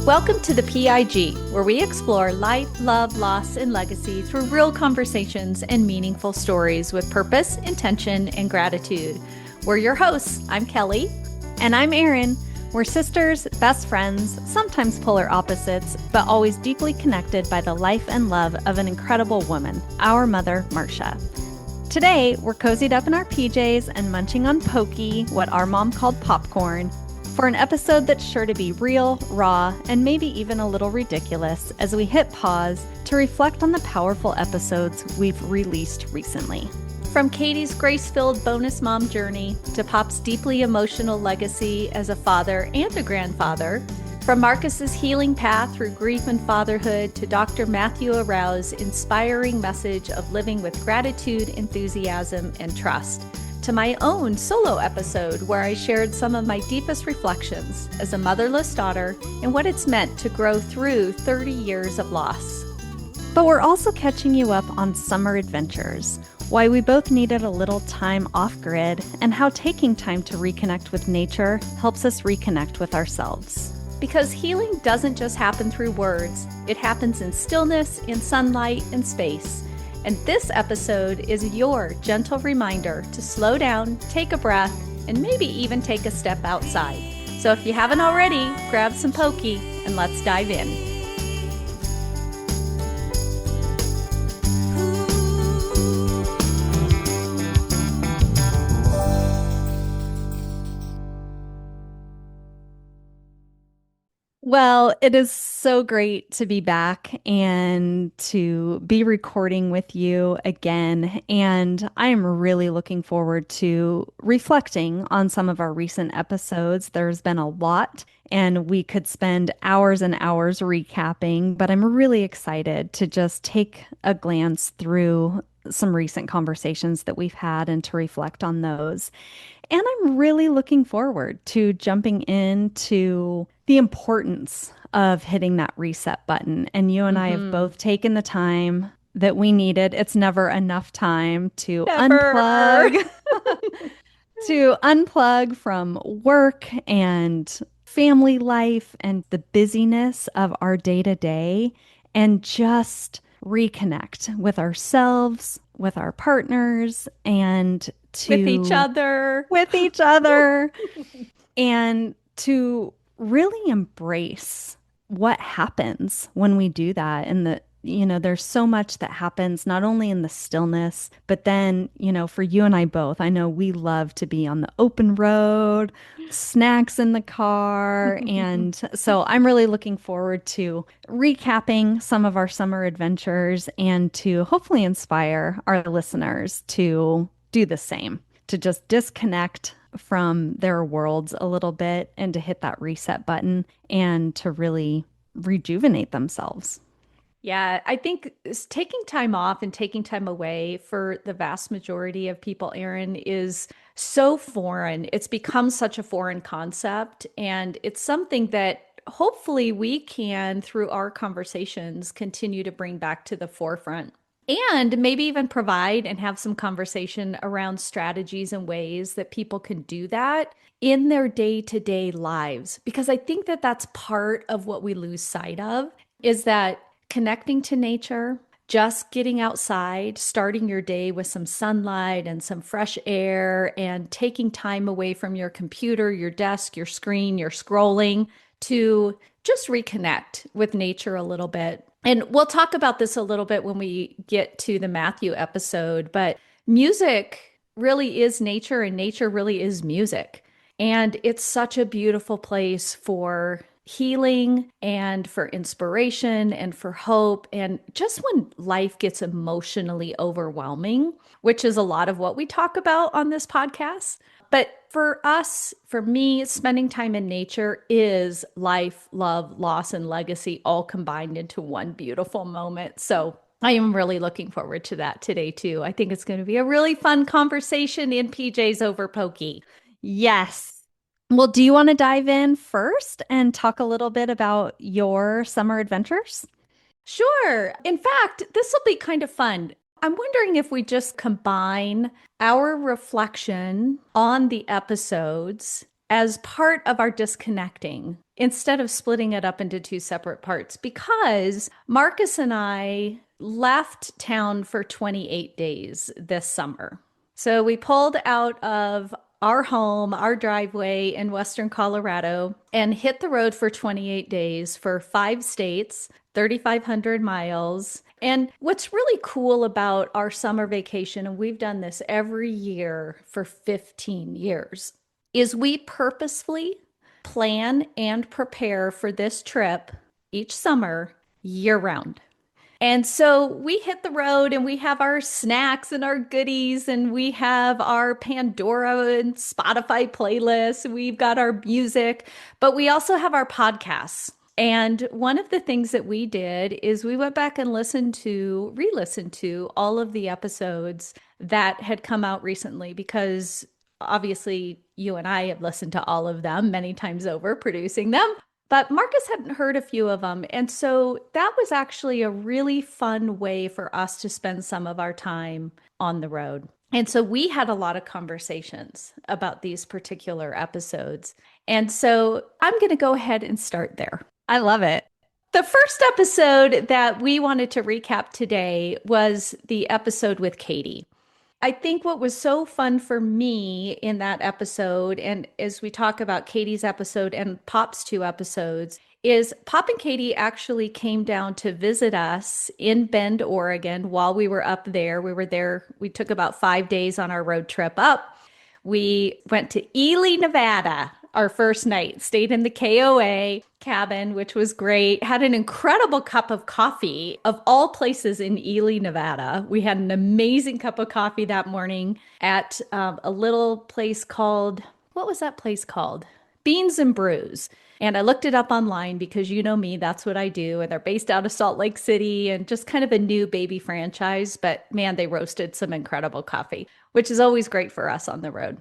Welcome to the PIG, where we explore life, love, loss, and legacy through real conversations and meaningful stories with purpose, intention, and gratitude. We're your hosts. I'm Kellie. And I'm Erin. We're sisters, best friends, sometimes polar opposites, but always deeply connected by the life and love of an incredible woman, our mother, Marcia. Today, we're cozied up in our PJs and munching on Pokey, what our mom called popcorn, for an episode that's sure to be real, raw, and maybe even a little ridiculous as we hit pause to reflect on the powerful episodes we've released recently. From Katie's grace-filled bonus mom journey to Pop's deeply emotional legacy as a father and a grandfather, from Marcus's healing path through grief and fatherhood to Dr. Matthew Arau's inspiring message of living with gratitude, enthusiasm, and trust, to my own solo episode where I shared some of my deepest reflections as a motherless daughter and what it's meant to grow through 30 years of loss. But we're also catching you up on summer adventures, why we both needed a little time off grid, and how taking time to reconnect with nature helps us reconnect with ourselves. Because healing doesn't just happen through words, it happens in stillness, in sunlight, and space. And this episode is your gentle reminder to slow down, take a breath, and maybe even take a step outside. So if you haven't already, grab some Pokey and let's dive in. Well, it is so great to be back and to be recording with you again. And I am really looking forward to reflecting on some of our recent episodes. There's been a lot, and we could spend hours and hours recapping, but I'm really excited to just take a glance through some recent conversations that we've had and to reflect on those. And I'm really looking forward to jumping into the importance of hitting that reset button. And you and I have both taken the time that we needed. It's never enough time to Never. unplug, to unplug from work and family life and the busyness of our day to day and just reconnect with ourselves, with our partners, and With each to other. with each other and to really embrace what happens when we do that. And there's so much that happens not only in the stillness, but then, for you and I both, I know we love to be on the open road, snacks in the car. And so I'm really looking forward to recapping some of our summer adventures and to hopefully inspire our listeners to do the same, to just disconnect from their worlds a little bit and to hit that reset button and to really rejuvenate themselves. Yeah, I think taking time off and taking time away for the vast majority of people, Erin, is so foreign. It's become such a foreign concept. And it's something that hopefully we can, through our conversations, continue to bring back to the forefront. And maybe even provide and have some conversation around strategies and ways that people can do that in their day-to-day lives. Because I think that that's part of what we lose sight of is that connecting to nature, just getting outside, starting your day with some sunlight and some fresh air, and taking time away from your computer, your desk, your screen, your scrolling to just reconnect with nature a little bit. And we'll talk about this a little bit when we get to the Matthew episode, but music really is nature and nature really is music. And it's such a beautiful place for healing and for inspiration and for hope. And just when life gets emotionally overwhelming, which is a lot of what we talk about on this podcast. But for us, for me, spending time in nature is life, love, loss, and legacy all combined into one beautiful moment. So I am really looking forward to that today, too. I think it's going to be a really fun conversation in PJs over Pokey. Yes. Well, do you want to dive in first and talk a little bit about your summer adventures? Sure. In fact, this will be kind of fun. I'm wondering if we just combine our reflection on the episodes as part of our disconnecting instead of splitting it up into two separate parts because Marcus and I left town for 28 days this summer. So we pulled out of our home, our driveway in Western Colorado, and hit the road for 28 days for 5 states, 3,500 miles. And what's really cool about our summer vacation, and we've done this every year for 15 years, is we purposefully plan and prepare for this trip each summer year round. And so we hit the road and we have our snacks and our goodies and we have our Pandora and Spotify playlists. We've got our music, but we also have our podcasts. And one of the things that we did is we went back and re-listened to all of the episodes that had come out recently because obviously you and I have listened to all of them many times over producing them. But Marcus hadn't heard a few of them. And so that was actually a really fun way for us to spend some of our time on the road. And so we had a lot of conversations about these particular episodes. And so I'm going to go ahead and start there. I love it. The first episode that we wanted to recap today was the episode with Katie. I think what was so fun for me in that episode, and as we talk about Katie's episode and Pop's two episodes, is Pop and Katie actually came down to visit us in Bend, Oregon while we were up there. We were there, we took about 5 days on our road trip up. We went to Ely, Nevada, our first night, stayed in the KOA cabin, which was great. Had an incredible cup of coffee of all places in Ely, Nevada. We had an amazing cup of coffee that morning at a little place called, what was that place called? Beans and Brews. And I looked it up online because you know me, that's what I do. And they're based out of Salt Lake City and just kind of a new baby franchise. But man, they roasted some incredible coffee, which is always great for us on the road.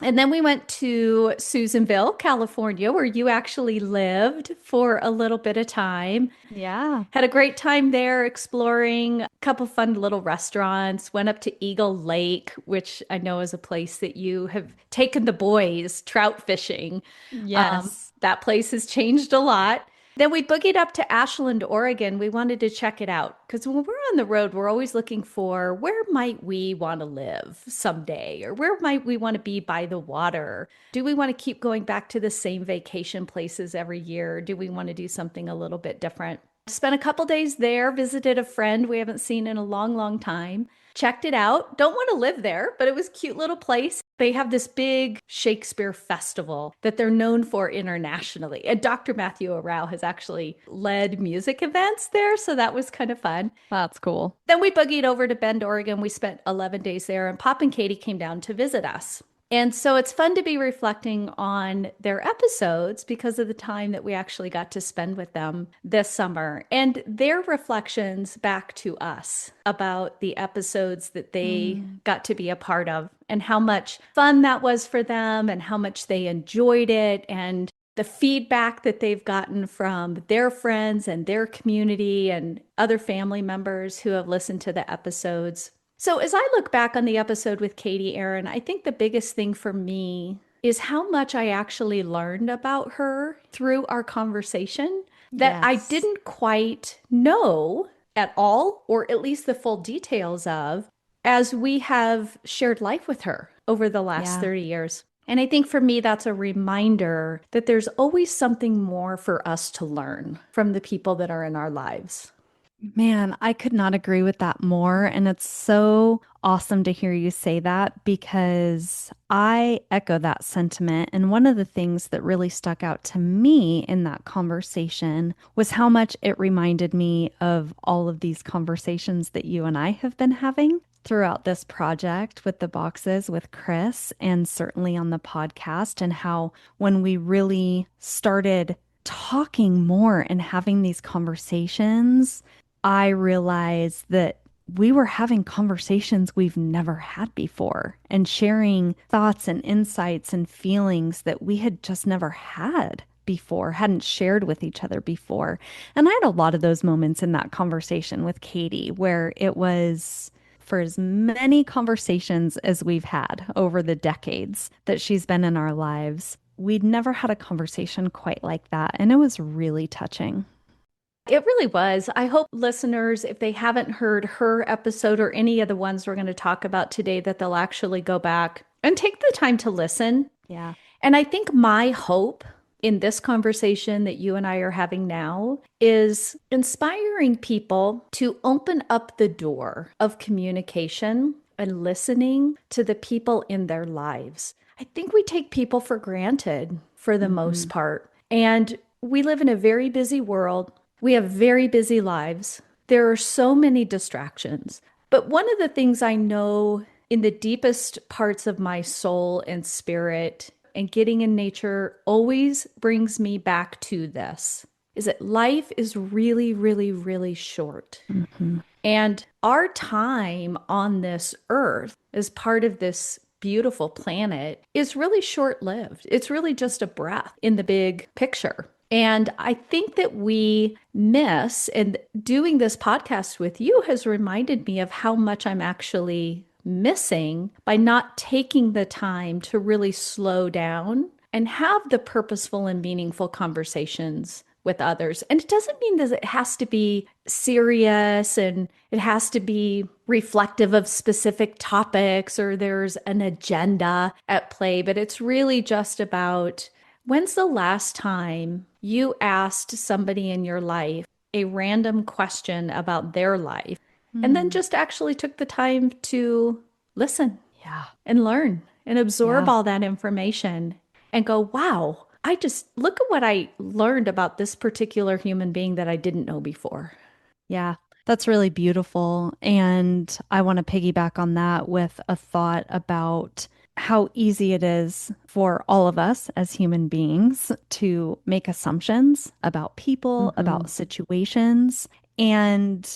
And then we went to Susanville, California, where you actually lived for a little bit of time. Yeah. Had a great time there exploring a couple fun little restaurants. Went up to Eagle Lake, which I know is a place that you have taken the boys trout fishing. Yes. That place has changed a lot. Then we boogied up to Ashland, Oregon. We wanted to check it out because when we're on the road, we're always looking for where might we want to live someday or where might we want to be by the water? Do we want to keep going back to the same vacation places every year? Do we want to do something a little bit different? Spent a couple days there, visited a friend we haven't seen in a long, long time. Checked it out. Don't want to live there, but it was a cute little place. They have this big Shakespeare festival that they're known for internationally. And Dr. Matthew Arau has actually led music events there, so that was kind of fun. That's cool. Then we buggied over to Bend, Oregon. We spent 11 days there, and Pop and Katie came down to visit us. And so it's fun to be reflecting on their episodes because of the time that we actually got to spend with them this summer and their reflections back to us about the episodes that they got to be a part of and how much fun that was for them and how much they enjoyed it and the feedback that they've gotten from their friends and their community and other family members who have listened to the episodes. So as I look back on the episode with Katie, Erin, I think the biggest thing for me is how much I actually learned about her through our conversation that I Yes. didn't quite know at all, or at least the full details of, as we have shared life with her over the last Yeah. 30 years. And I think for me, that's a reminder that there's always something more for us to learn from the people that are in our lives. Man, I could not agree with that more. And it's so awesome to hear you say that because I echo that sentiment. And one of the things that really stuck out to me in that conversation was how much it reminded me of all of these conversations that you and I have been having throughout this project with the boxes with Chris and certainly on the podcast, and how when we really started talking more and having these conversations, I realized that we were having conversations we've never had before and sharing thoughts and insights and feelings that we had just never had before, hadn't shared with each other before. And I had a lot of those moments in that conversation with Katie where it was for as many conversations as we've had over the decades that she's been in our lives. we'd never had a conversation quite like that. And it was really touching. It really was. I hope listeners, if they haven't heard her episode or any of the ones we're going to talk about today, that they'll actually go back and take the time to listen. Yeah. And I think my hope in this conversation that you and I are having now is inspiring people to open up the door of communication and listening to the people in their lives. I think we take people for granted for the Hmm. most part. And we live in a very busy world. We have very busy lives. There are so many distractions. But one of the things I know in the deepest parts of my soul and spirit and getting in nature always brings me back to this is that life is really, really, really short. Hmm. And our time on this earth as part of this beautiful planet is really short lived. It's really just a breath in the big picture. And I think that we miss, and doing this podcast with you has reminded me of how much I'm actually missing by not taking the time to really slow down and have the purposeful and meaningful conversations with others. And it doesn't mean that it has to be serious and it has to be reflective of specific topics or there's an agenda at play, but it's really just about when's the last time you asked somebody in your life a random question about their life and then Mm. just actually took the time to listen Yeah. and learn and absorb Yeah. all that information and go, wow, I just look at what I learned about this particular human being that I didn't know before. Yeah. That's really beautiful. And I want to piggyback on that with a thought about how easy it is for all of us as human beings to make assumptions about people, Hmm. about situations. And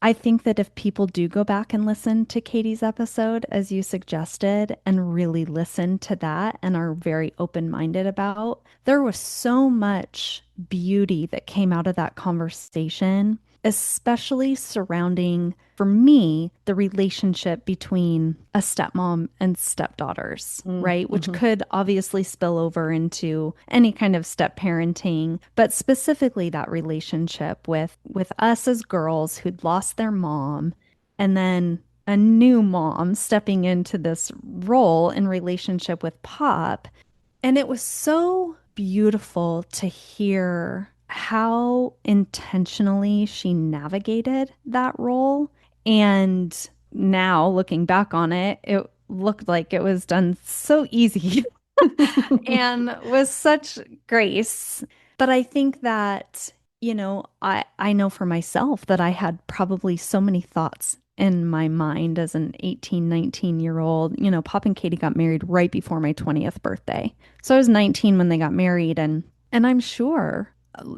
I think that if people do go back and listen to Katie's episode, as you suggested, and really listen to that and are very open-minded about, there was so much beauty that came out of that conversation, especially surrounding, for me, the relationship between a stepmom and stepdaughters, right? Which Mm-hmm. could obviously spill over into any kind of step parenting, but specifically that relationship with us as girls who'd lost their mom and then a new mom stepping into this role in relationship with Pop. And it was so beautiful to hear how intentionally she navigated that role. And now looking back on it, it looked like it was done so easy and with such grace. But I think that, I know for myself that I had probably so many thoughts in my mind as an 18, 19-year-old. Pop and Katie got married right before my 20th birthday. So I was 19 when they got married, and I'm sure,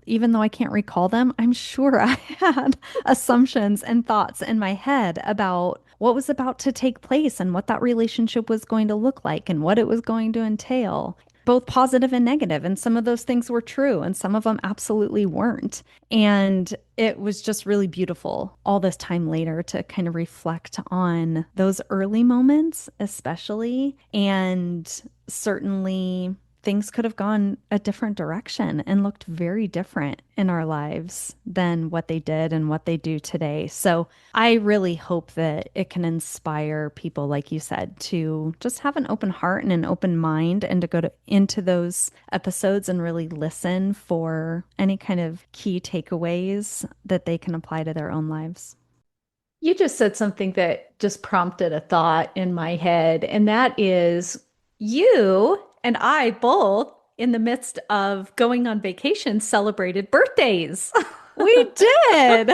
even though I can't recall them, I'm sure I had assumptions and thoughts in my head about what was about to take place and what that relationship was going to look like and what it was going to entail, both positive and negative. And some of those things were true, and some of them absolutely weren't. And it was just really beautiful all this time later to kind of reflect on those early moments, especially. And certainly things could have gone a different direction and looked very different in our lives than what they did and what they do today. So I really hope that it can inspire people, like you said, to just have an open heart and an open mind and to into those episodes and really listen for any kind of key takeaways that they can apply to their own lives. You just said something that just prompted a thought in my head, and that is you and I both, in the midst of going on vacation, celebrated birthdays. We did.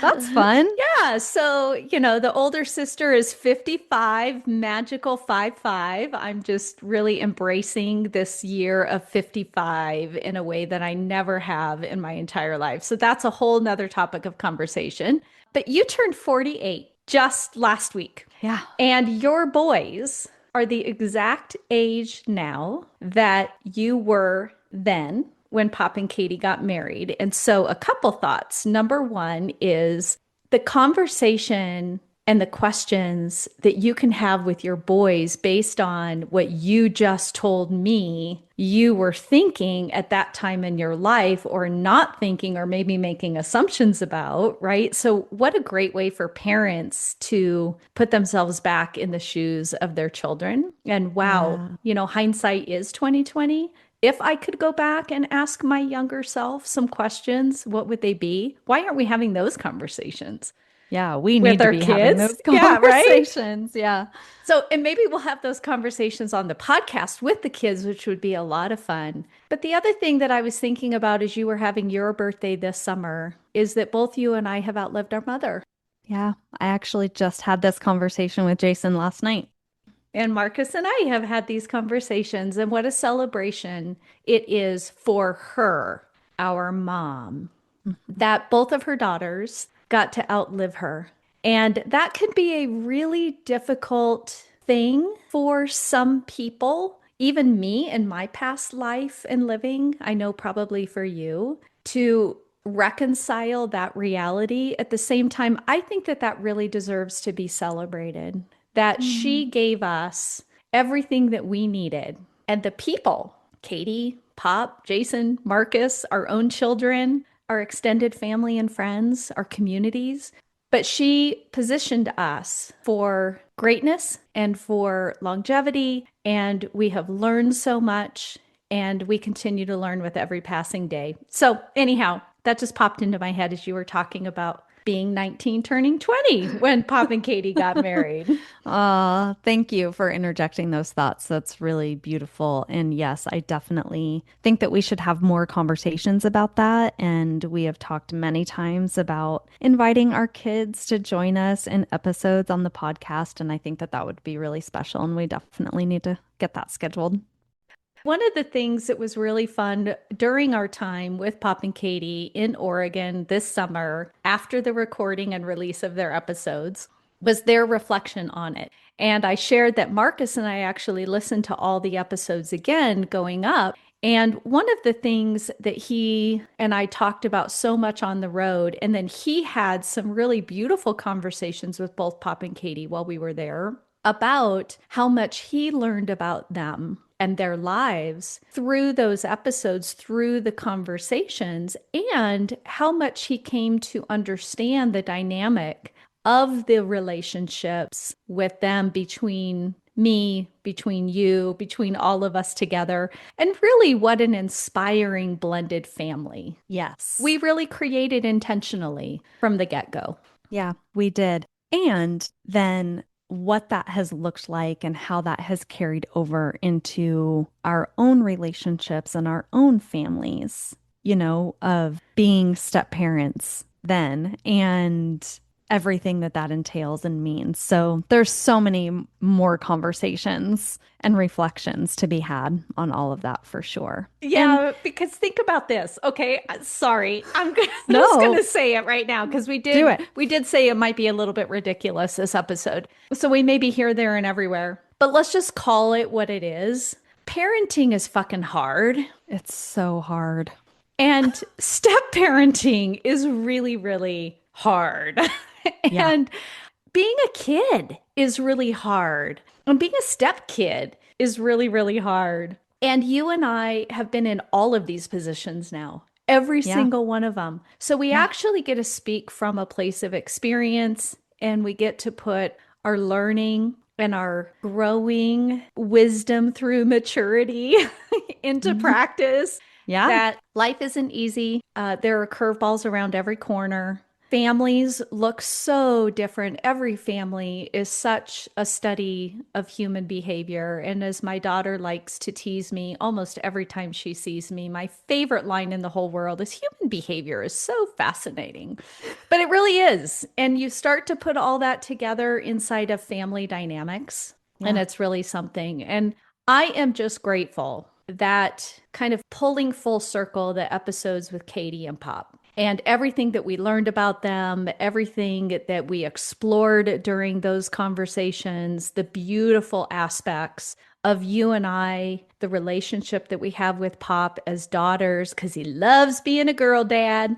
That's fun. Yeah, so, the older sister is 55, magical 5'5". I'm just really embracing this year of 55 in a way that I never have in my entire life. So that's a whole nother topic of conversation. But you turned 48 just last week, Yeah. and your boys are the exact age now that you were then when Pop and Katie got married. And so, a couple thoughts. Number one is the conversation and the questions that you can have with your boys based on what you just told me you were thinking at that time in your life or not thinking or maybe making assumptions about, right? So what a great way for parents to put themselves back in the shoes of their children. And wow, Yeah. hindsight is 2020. If I could go back and ask my younger self some questions, what would they be? Why aren't we having those conversations Yeah, we with need to our be having kids? those Yeah, right? conversations. Yeah. So, and maybe we'll have those conversations on the podcast with the kids, which would be a lot of fun. But the other thing that I was thinking about as you were having your birthday this summer is that both you and I have outlived our mother. Yeah. I actually just had this conversation with Jason last night. And Marcus and I have had these conversations, and what a celebration it is for her, our mom, Mhm. that both of her daughters got to outlive her. And that can be a really difficult thing for some people, even me in my past life and living. I know probably for you to reconcile that reality. At the same time, I think that that really deserves to be celebrated, that she Mm. gave us everything that we needed. And the people, Katie, Pop, Jason, Marcus, our own children, our extended family and friends, our communities. But she positioned us for greatness and for longevity. And we have learned so much and we continue to learn with every passing day. So, anyhow, that just popped into my head as you were talking about being 19, turning 20 when Pop and Katie got married. Thank you for interjecting those thoughts. That's really beautiful. And yes, I definitely think that we should have more conversations about that. And we have talked many times about inviting our kids to join us in episodes on the podcast. And I think that that would be really special. And we definitely need to get that scheduled. One of the things that was really fun during our time with Pop and Katie in Oregon this summer, after the recording and release of their episodes, was their reflection on it. And I shared that Marcus and I actually listened to all the episodes again going up. And one of the things that he and I talked about so much on the road, and then he had some really beautiful conversations with both Pop and Katie while we were there about how much he learned about them and their lives through those episodes, through the conversations, and how much he came to understand the dynamic of the relationships with them between me, between you, between all of us together. And really, what an inspiring blended family Yes. we really created intentionally from the get go. Yeah, we did. And then what that has looked like and how that has carried over into our own relationships and our own families, of being step parents then and everything that that entails and means. So there's so many more conversations and reflections to be had on all of that for sure. And Yeah, because think about this. Okay, sorry. Just no, gonna say it right now because we do did it. we did say it might be a little bit ridiculous this episode. So we may be here, there, and everywhere. But let's just call it what it is. Parenting is fucking hard. It's so hard. And step parenting is really, really hard. Yeah. And being a kid is really hard. And being a step kid is really, really hard. And you and I have been in all of these positions now, every Yeah. single one of them. So we Yeah. actually get to speak from a place of experience and we get to put our learning and our growing wisdom through maturity into Mhm. practice Yeah. that life isn't easy. There are curveballs around every corner. Families look so different. Every family is such a study of human behavior. And as my daughter likes to tease me almost every time she sees me, my favorite line in the whole world is human behavior is so fascinating. But it really is. And you start to put all that together inside of family dynamics, and Yeah. it's really something. And I am just grateful that kind of pulling full circle the episodes with Katie and Pop and everything that we learned about them, everything that we explored during those conversations, the beautiful aspects of you and I, the relationship that we have with Pop as daughters, because he loves being a girl dad,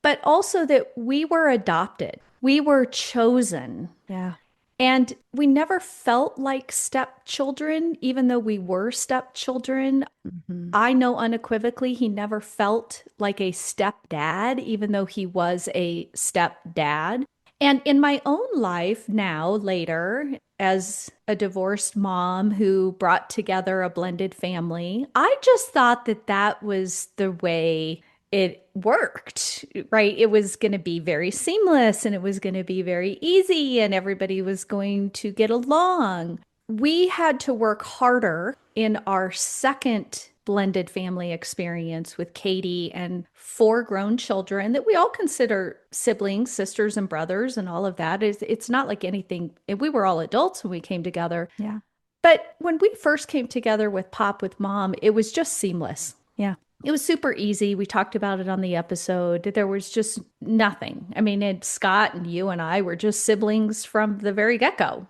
but also that we were adopted. We were chosen. Yeah. And we never felt like stepchildren, even though we were stepchildren. Hmm. I know unequivocally he never felt like a stepdad, even though he was a stepdad. And in my own life now, later, as a divorced mom who brought together a blended family, I just thought that that was the way it worked, right? It was going to be very seamless and it was going to be very easy and everybody was going to get along. We had to work harder in our second blended family experience with Katie and four grown children that we all consider siblings, sisters and brothers and all of that. It's not like anything, we were all adults when we came together. Yeah. But when we first came together with Pop with Mom, it was just seamless. Yeah. It was super easy. We talked about it on the episode. There was just nothing. I mean, Scott and you and I were just siblings from the very get-go.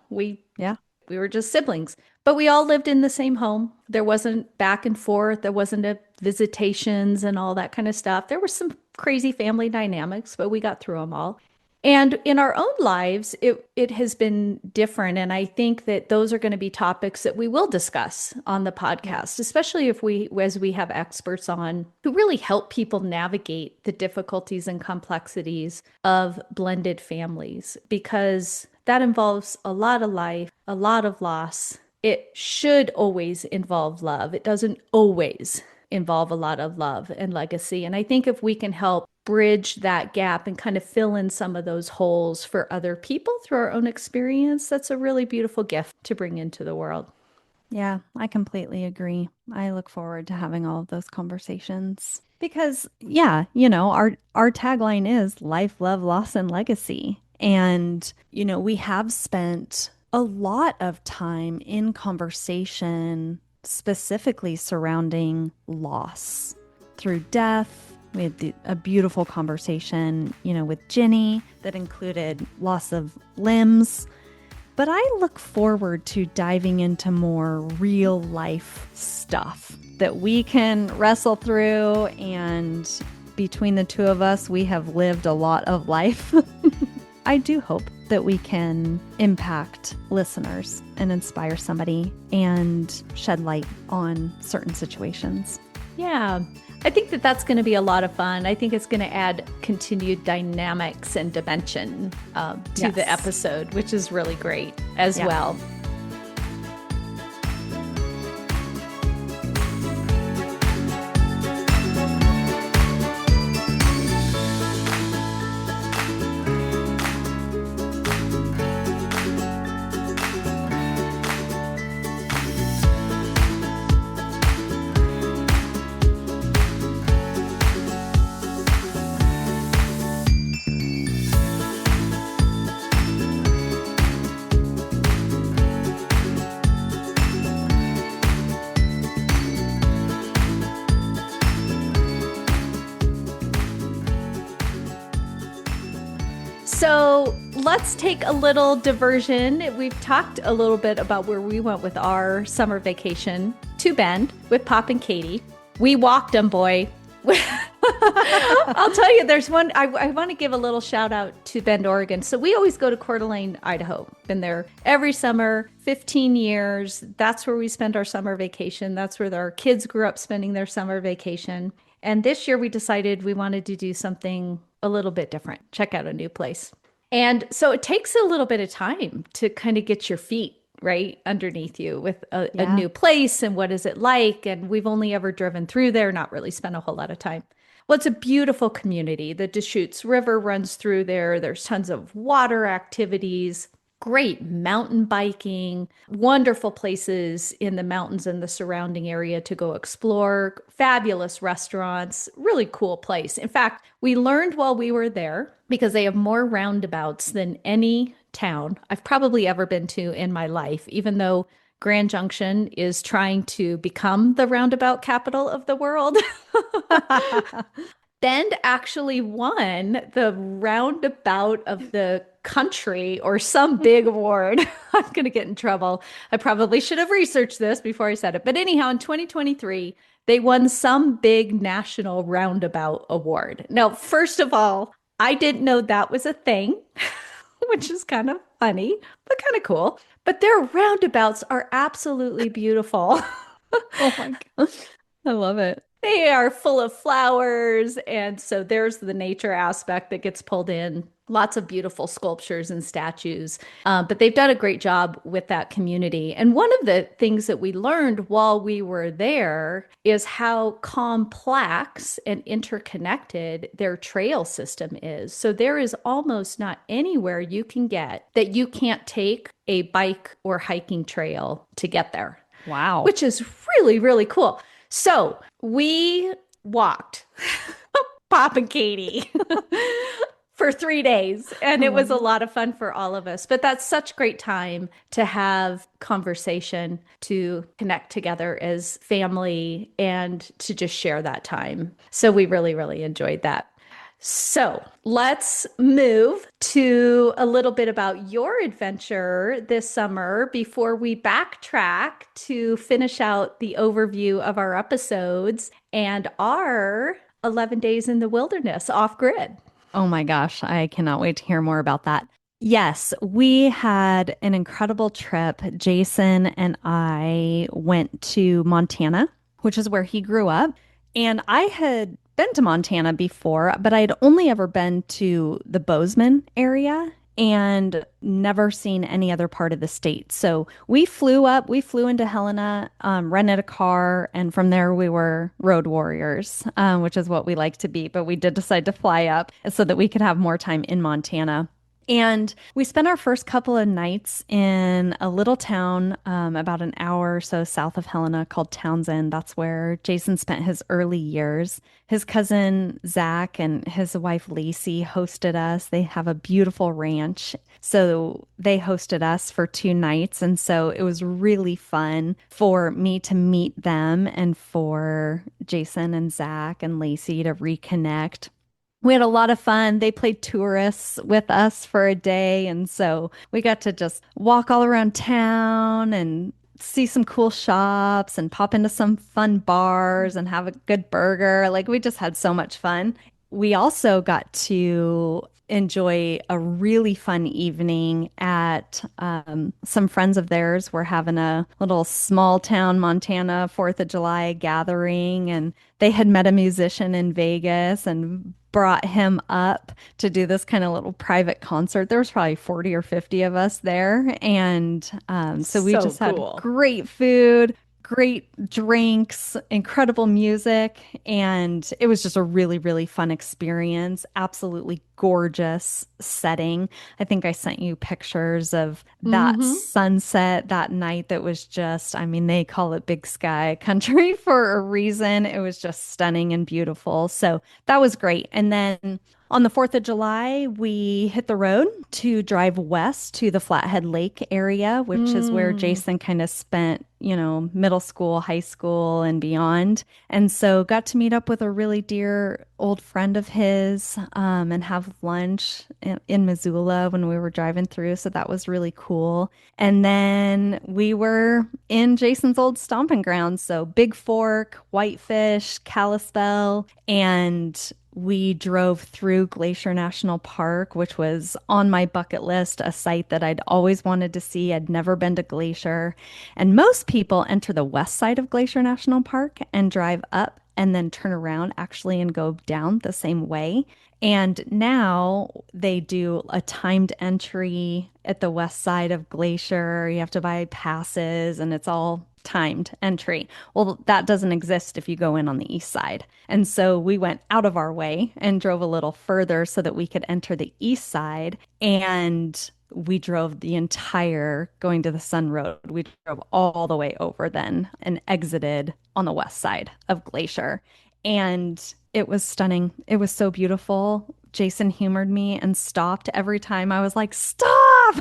Yeah. We were just siblings, but we all lived in the same home. There wasn't back and forth. There wasn't a visitations and all that kind of stuff. There were some crazy family dynamics, but we got through them all. And in our own lives, it has been different. And I think that those are going to be topics that we will discuss on the Yeah. podcast, especially if as we have experts on who really help people navigate the difficulties and complexities of blended families, because that involves a lot of life, a lot of loss. It should always involve love. It doesn't always involve a lot of love and legacy. And I think if we can help bridge that gap and kind of fill in some of those holes for other people through our own experience, that's a really beautiful gift to bring into the world. Yeah, I completely agree. I look forward to having all of those conversations because yeah, our tagline is life, love, loss and legacy. And we have spent a lot of time in conversation specifically surrounding loss through death. We had a beautiful conversation, with Jenny that included loss of limbs, but I look forward to diving into more real life stuff that we can wrestle through. And between the two of us, we have lived a lot of life. I do hope that we can impact listeners and inspire somebody and shed light on certain situations. Yeah, I think that that's going to be a lot of fun. I think it's going to add continued dynamics and dimension to the Yes. episode, which is really great as Yeah. well. So let's take a little diversion. We've talked a little bit about where we went with our summer vacation to Bend with Pop and Katie. We walked them, boy. I'll tell you, there's one, I want to give a little shout out to Bend, Oregon. So we always go to Coeur d'Alene, Idaho. Been there every summer, 15 years. That's where we spend our summer vacation. That's where our kids grew up spending their summer vacation. And this year we decided we wanted to do something a little bit different, check out a new place. And so it takes a little bit of time to kind of get your feet right underneath you with a Yeah. new place and what is it like. And we've only ever driven through there, not really spent a whole lot of time. Well, it's a beautiful community. The Deschutes River runs through there. There's tons of water activities, great mountain biking, wonderful places in the mountains and the surrounding area to go explore, fabulous restaurants, really cool place. In fact, we learned while we were there because they have more roundabouts than any town I've probably ever been to in my life, even though Grand Junction is trying to become the roundabout capital of the world. Bend actually won the roundabout of the country or some big award. I'm going to get in trouble. I probably should have researched this before I said it. But anyhow, in 2023, they won some big national roundabout award. Now, first of all, I didn't know that was a thing, which is kind of funny, but kind of cool. But their roundabouts are absolutely beautiful. Oh my gosh. I love it. They are full of flowers. And so there's the nature aspect that gets pulled in. Lots of beautiful sculptures and statues. But they've done a great job with that community. And one of the things that we learned while we were there is how complex and interconnected their trail system is. So there is almost not anywhere you can get that you can't take a bike or hiking trail to get there, Wow. which is really, really cool. So we walked, Pop and Katie, for 3 days, I and it was love a it. lot of fun for all of us. But that's such great time to have conversation, to connect together as family, and to just share that time. So we really, really enjoyed that. So let's move to a little bit about your adventure this summer before we backtrack to finish out the overview of our episodes and our 11 days in the wilderness off grid. Oh my gosh, I cannot wait to hear more about that. Yes, we had an incredible trip. Jason and I went to Montana, which is where he grew up. And I had been to Montana before, but I'd only ever been to the Bozeman area and never seen any other part of the state. So we flew into Helena, rented a car, and from there we were road warriors, which is what we like to be. But we did decide to fly up so that we could have more time in Montana. And we spent our first couple of nights in a little town about an hour or so south of Helena called Townsend. That's where Jason spent his early years. His cousin Zach and his wife Lacey hosted us. They have a beautiful ranch. So they hosted us for 2 nights. And so it was really fun for me to meet them and for Jason and Zach and Lacey to reconnect. We had a lot of fun. They played tourists with us for a day. And so we got to just walk all around town and see some cool shops and pop into some fun bars and have a good burger. Like we just had so much fun. We also got to enjoy a really fun evening at some friends of theirs were having a little small town Montana 4th of July gathering, and they had met a musician in Vegas and brought him up to do this kind of little private concert. There was probably 40 or 50 of us there. And so we So just had cool. great food, great drinks, incredible music, and it was just a really, really fun experience. Absolutely gorgeous setting. I think I sent you pictures of that Hmm. sunset that night that was just, I mean, they call it Big Sky Country for a reason. It was just stunning and beautiful. So that was great. And then on the 4th of July, we hit the road to drive west to the Flathead Lake area, which is where Mm. Jason kind of spent, middle school, high school, and beyond. And so got to meet up with a really dear old friend of his and have lunch in Missoula when we were driving through. So that was really cool. And then we were in Jason's old stomping grounds. So Big Fork, Whitefish, Kalispell, and we drove through Glacier National Park, which was on my bucket list, a site that I'd always wanted to see. I'd never been to Glacier. And most people enter the west side of Glacier National Park and drive up and then turn around actually and go down the same way. And now they do a timed entry at the west side of Glacier. You have to buy passes and it's all timed entry. Well, that doesn't exist if you go in on the east side. And so we went out of our way and drove a little further so that we could enter the east side. And we drove the entire going to the Sun Road. We drove all the way over then and exited on the west side of Glacier. And it was stunning. It was so beautiful. Jason humored me and stopped every time I was like, stop!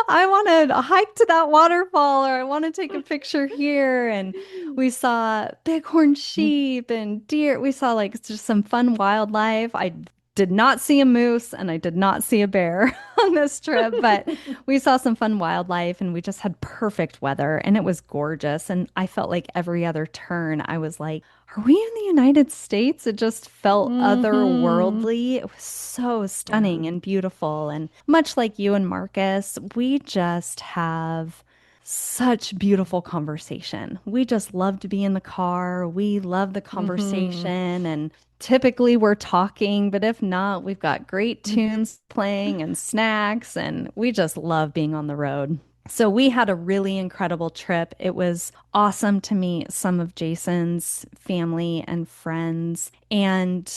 I want to hike to that waterfall or I want to take a picture here. And we saw bighorn sheep and deer. We saw like just some fun wildlife. I did not see a moose and I did not see a bear on this trip, but we saw some fun wildlife and we just had perfect weather and it was gorgeous. And I felt like every other turn, I was like, are we in the United States? It just felt Hmm. otherworldly. It was so Yeah. stunning and beautiful. And much like you and Marcus, we just have such beautiful conversation. We just love to be in the car. We love the Hmm. conversation and typically we're talking, but if not, we've got great tunes playing and snacks, and we just love being on the road. So we had a really incredible trip. It was awesome to meet some of Jason's family and friends. And,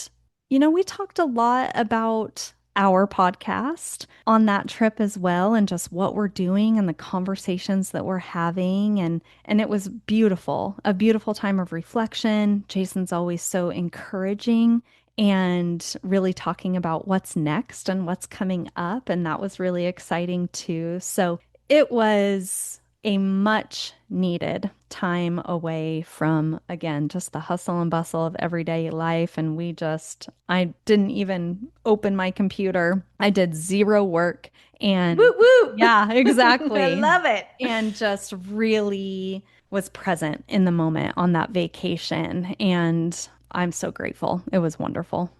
we talked a lot about our podcast on that trip as well and just what we're doing and the conversations that we're having and it was beautiful, a beautiful time of reflection. Jason's always so encouraging and really talking about what's next and what's coming up. And that was really exciting too. So it was a much needed time away from, again, just the hustle and bustle of everyday life. And I didn't even open my computer. I did zero work. And Woo woo. yeah, I exactly. love it. And just really was present in the moment on that vacation. And I'm so grateful. It was wonderful.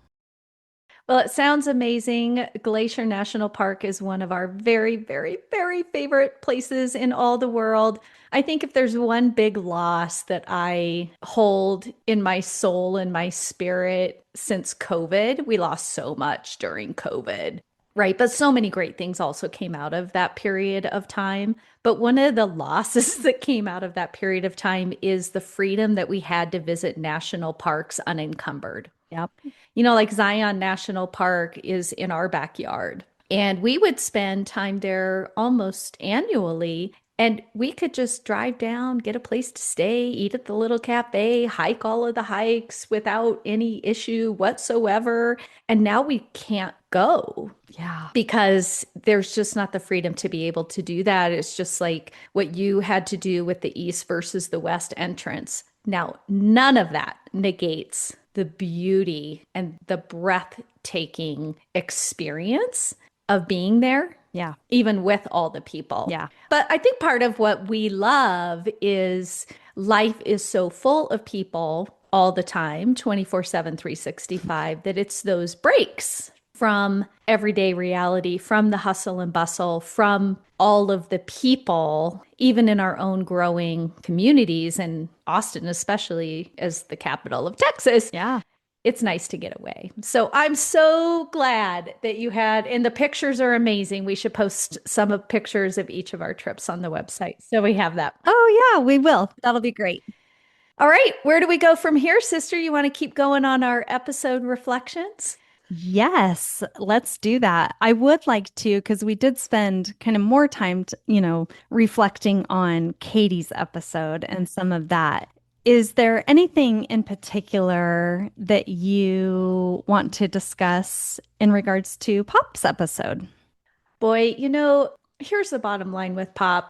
Well, it sounds amazing. Glacier National Park is one of our very, very, very favorite places in all the world. I think if there's one big loss that I hold in my soul and my spirit since COVID, we lost so much during COVID, right? But so many great things also came out of that period of time. But one of the losses that came out of that period of time is the freedom that we had to visit national parks unencumbered. Yep. Like Zion National Park is in our backyard. And we would spend time there almost annually. And we could just drive down, get a place to stay, eat at the little cafe, hike all of the hikes without any issue whatsoever. And now we can't go Yeah. because there's just not the freedom to be able to do that. It's just like what you had to do with the East versus the West entrance. Now, none of that negates the beauty and the breathtaking experience of being there, Yeah. even with all the people. Yeah. But I think part of what we love is life is so full of people all the time, 24/7, 365, that it's those breaks from everyday reality, from the hustle and bustle, from all of the people, even in our own growing communities, and Austin, especially as the capital of Texas, Yeah. it's nice to get away. So I'm so glad that you had, and the pictures are amazing. We should post some of pictures of each of our trips on the website. So we have that. Oh, yeah, we will. That'll be great. All right, where do we go from here, sister? You want to keep going on our episode reflections? Yes, let's do that. I would like to, because we did spend kind of more time, reflecting on Katie's episode and some of that. Is there anything in particular that you want to discuss in regards to Pop's episode? Boy, here's the bottom line with Pop.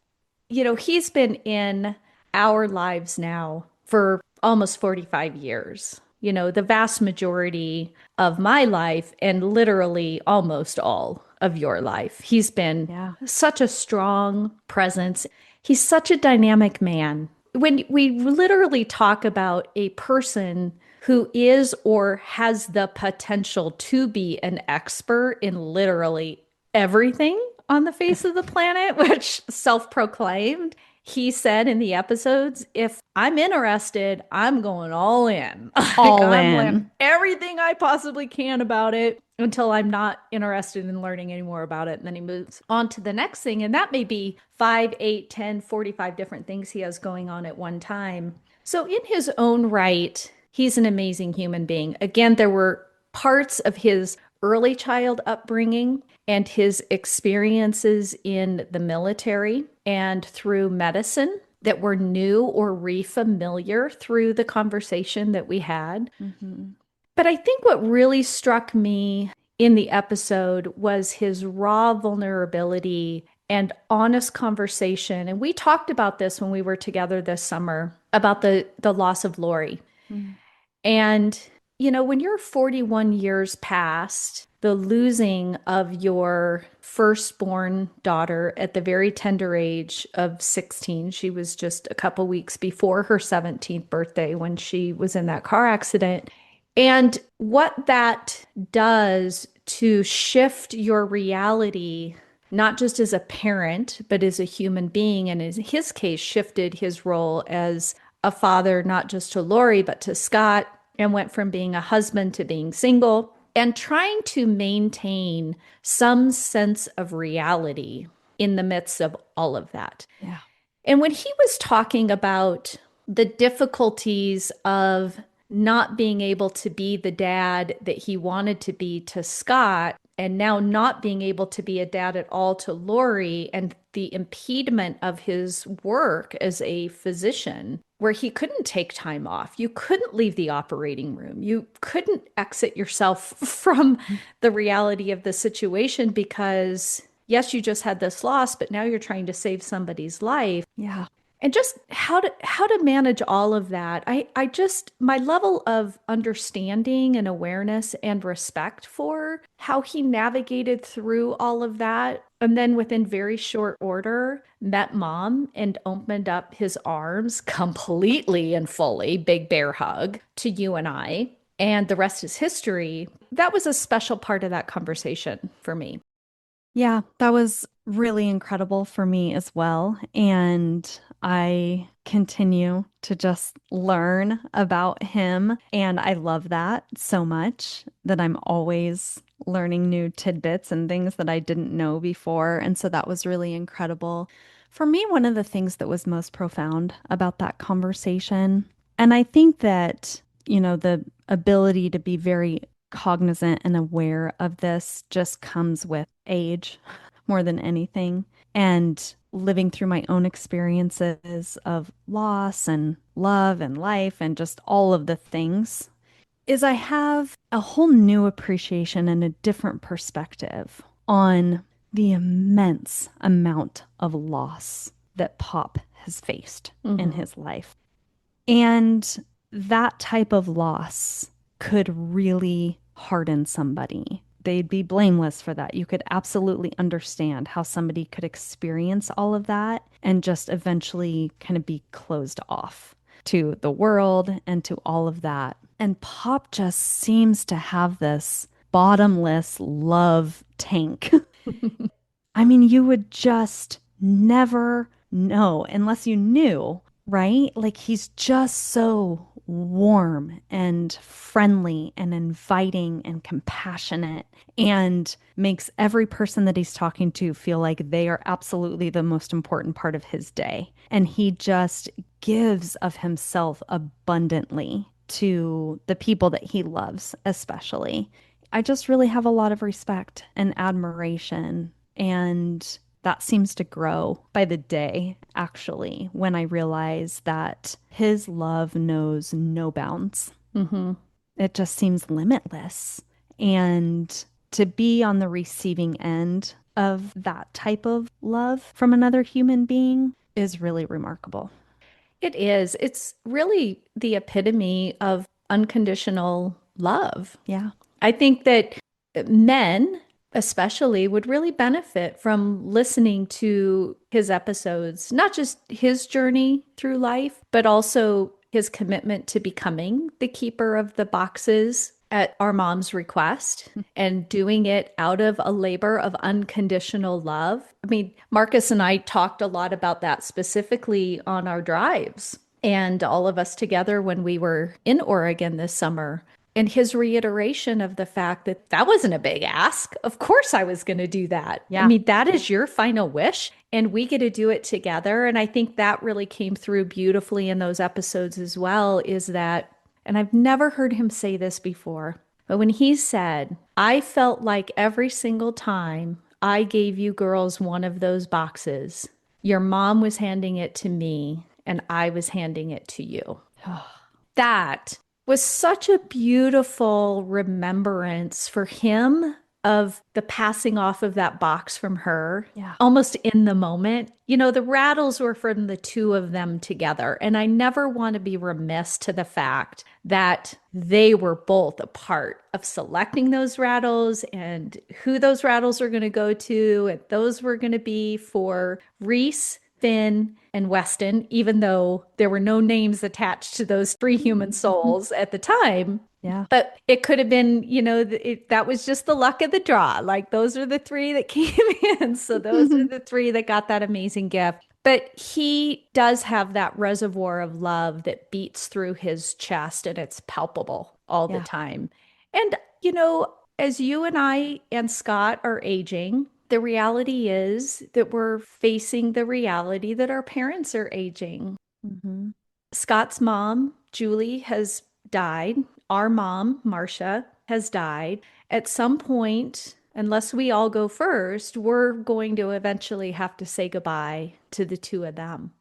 He's been in our lives now for almost 45 years. The vast majority of my life and literally almost all of your life. He's been Yeah. such a strong presence. He's such a dynamic man. When we literally talk about a person who is or has the potential to be an expert in literally everything on the face of the planet, which self-proclaimed. He said in the episodes, if I'm interested, I'm going all in. Like All I'm learning in. everything I possibly can about it until I'm not interested in learning any more about it. And then he moves on to the next thing. And that may be 5, 8, 10, 45 different things he has going on at one time. So, in his own right, he's an amazing human being. Again, there were parts of his early child upbringing and his experiences in the military and through medicine that were new or refamiliar through the conversation that we had. Hmm. But I think what really struck me in the episode was his raw vulnerability and honest conversation. And we talked about this when we were together this summer about the loss of Lori. And when you're 41 years past the losing of your firstborn daughter at the very tender age of 16, she was just a couple weeks before her 17th birthday when she was in that car accident. And what that does to shift your reality, not just as a parent, but as a human being, and in his case, shifted his role as a father, not just to Lori, but to Scott, and went from being a husband to being single and trying to maintain some sense of reality in the midst of all of that. Yeah. And when he was talking about the difficulties of not being able to be the dad that he wanted to be to Scott, and now not being able to be a dad at all to Lori, and the impediment of his work as a physician, where he couldn't take time off. You couldn't leave the operating room. You couldn't exit yourself from the reality of the situation because, yes, you just had this loss, but now you're trying to save somebody's life. Yeah. And just how to manage all of that. I just my level of understanding and awareness and respect for how he navigated through all of that, and then within very short order met mom and opened up his arms completely and fully, big bear hug to you and I, and the rest is history. That was a special part of that conversation for me. Yeah, that was really incredible for me as well. And I continue to just learn about him. And I love that so much that I'm always learning new tidbits and things that I didn't know before. And so that was really incredible. For me, one of the things that was most profound about that conversation, and I think that, the ability to be very cognizant and aware of this just comes with age more than anything. And living through my own experiences of loss and love and life and just all of the things is I have a whole new appreciation and a different perspective on the immense amount of loss that Pop has faced in Hmm. his life. And that type of loss could really harden somebody. They'd be blameless for that. You could absolutely understand how somebody could experience all of that and just eventually kind of be closed off to the world and to all of that. And Pop just seems to have this bottomless love tank. I mean, you would just never know unless you knew, right? Like he's just so warm and friendly and inviting and compassionate and makes every person that he's talking to feel like they are absolutely the most important part of his day. And he just gives of himself abundantly to the people that he loves, especially. I just really have a lot of respect and admiration, and that seems to grow by the day, actually, when I realize that his love knows no bounds. Hmm. It just seems limitless. And to be on the receiving end of that type of love from another human being is really remarkable. It is. It's really the epitome of unconditional love. Yeah. I think that men, especially, would really benefit from listening to his episodes, not just his journey through life, but also his commitment to becoming the keeper of the boxes at our mom's request and doing it out of a labor of unconditional love. I mean, Marcus and I talked a lot about that specifically on our drives and all of us together when we were in Oregon this summer. And his reiteration of the fact that that wasn't a big ask. Of course, I was going to do that. I Yeah. mean, that is your final wish, and we get to do it together. And I think that really came through beautifully in those episodes as well. Is that, and I've never heard him say this before, but when he said, I felt like every single time I gave you girls one of those boxes, your mom was handing it to me and I was handing it to you. That was such a beautiful remembrance for him of the passing off of that box from her, Yeah. almost in the moment. You know, the rattles were from the two of them together. And I never want to be remiss to the fact that they were both a part of selecting those rattles and who those rattles are going to go to. And those were going to be for Reese, Finn, and Weston, even though there were no names attached to those three human Mhm. souls at the time. Yeah. But it could have been, that was just the luck of the draw. Like those are the three that came in. So those are the three that got that amazing gift. But he does have that reservoir of love that beats through his chest and it's palpable all the Yeah. time. And, as you and I and Scott are aging, the reality is that we're facing the reality that our parents are aging. Hmm. Scott's mom, Julie, has died. Our mom, Marcia, has died. At some point, unless we all go first, we're going to eventually have to say goodbye to the two of them.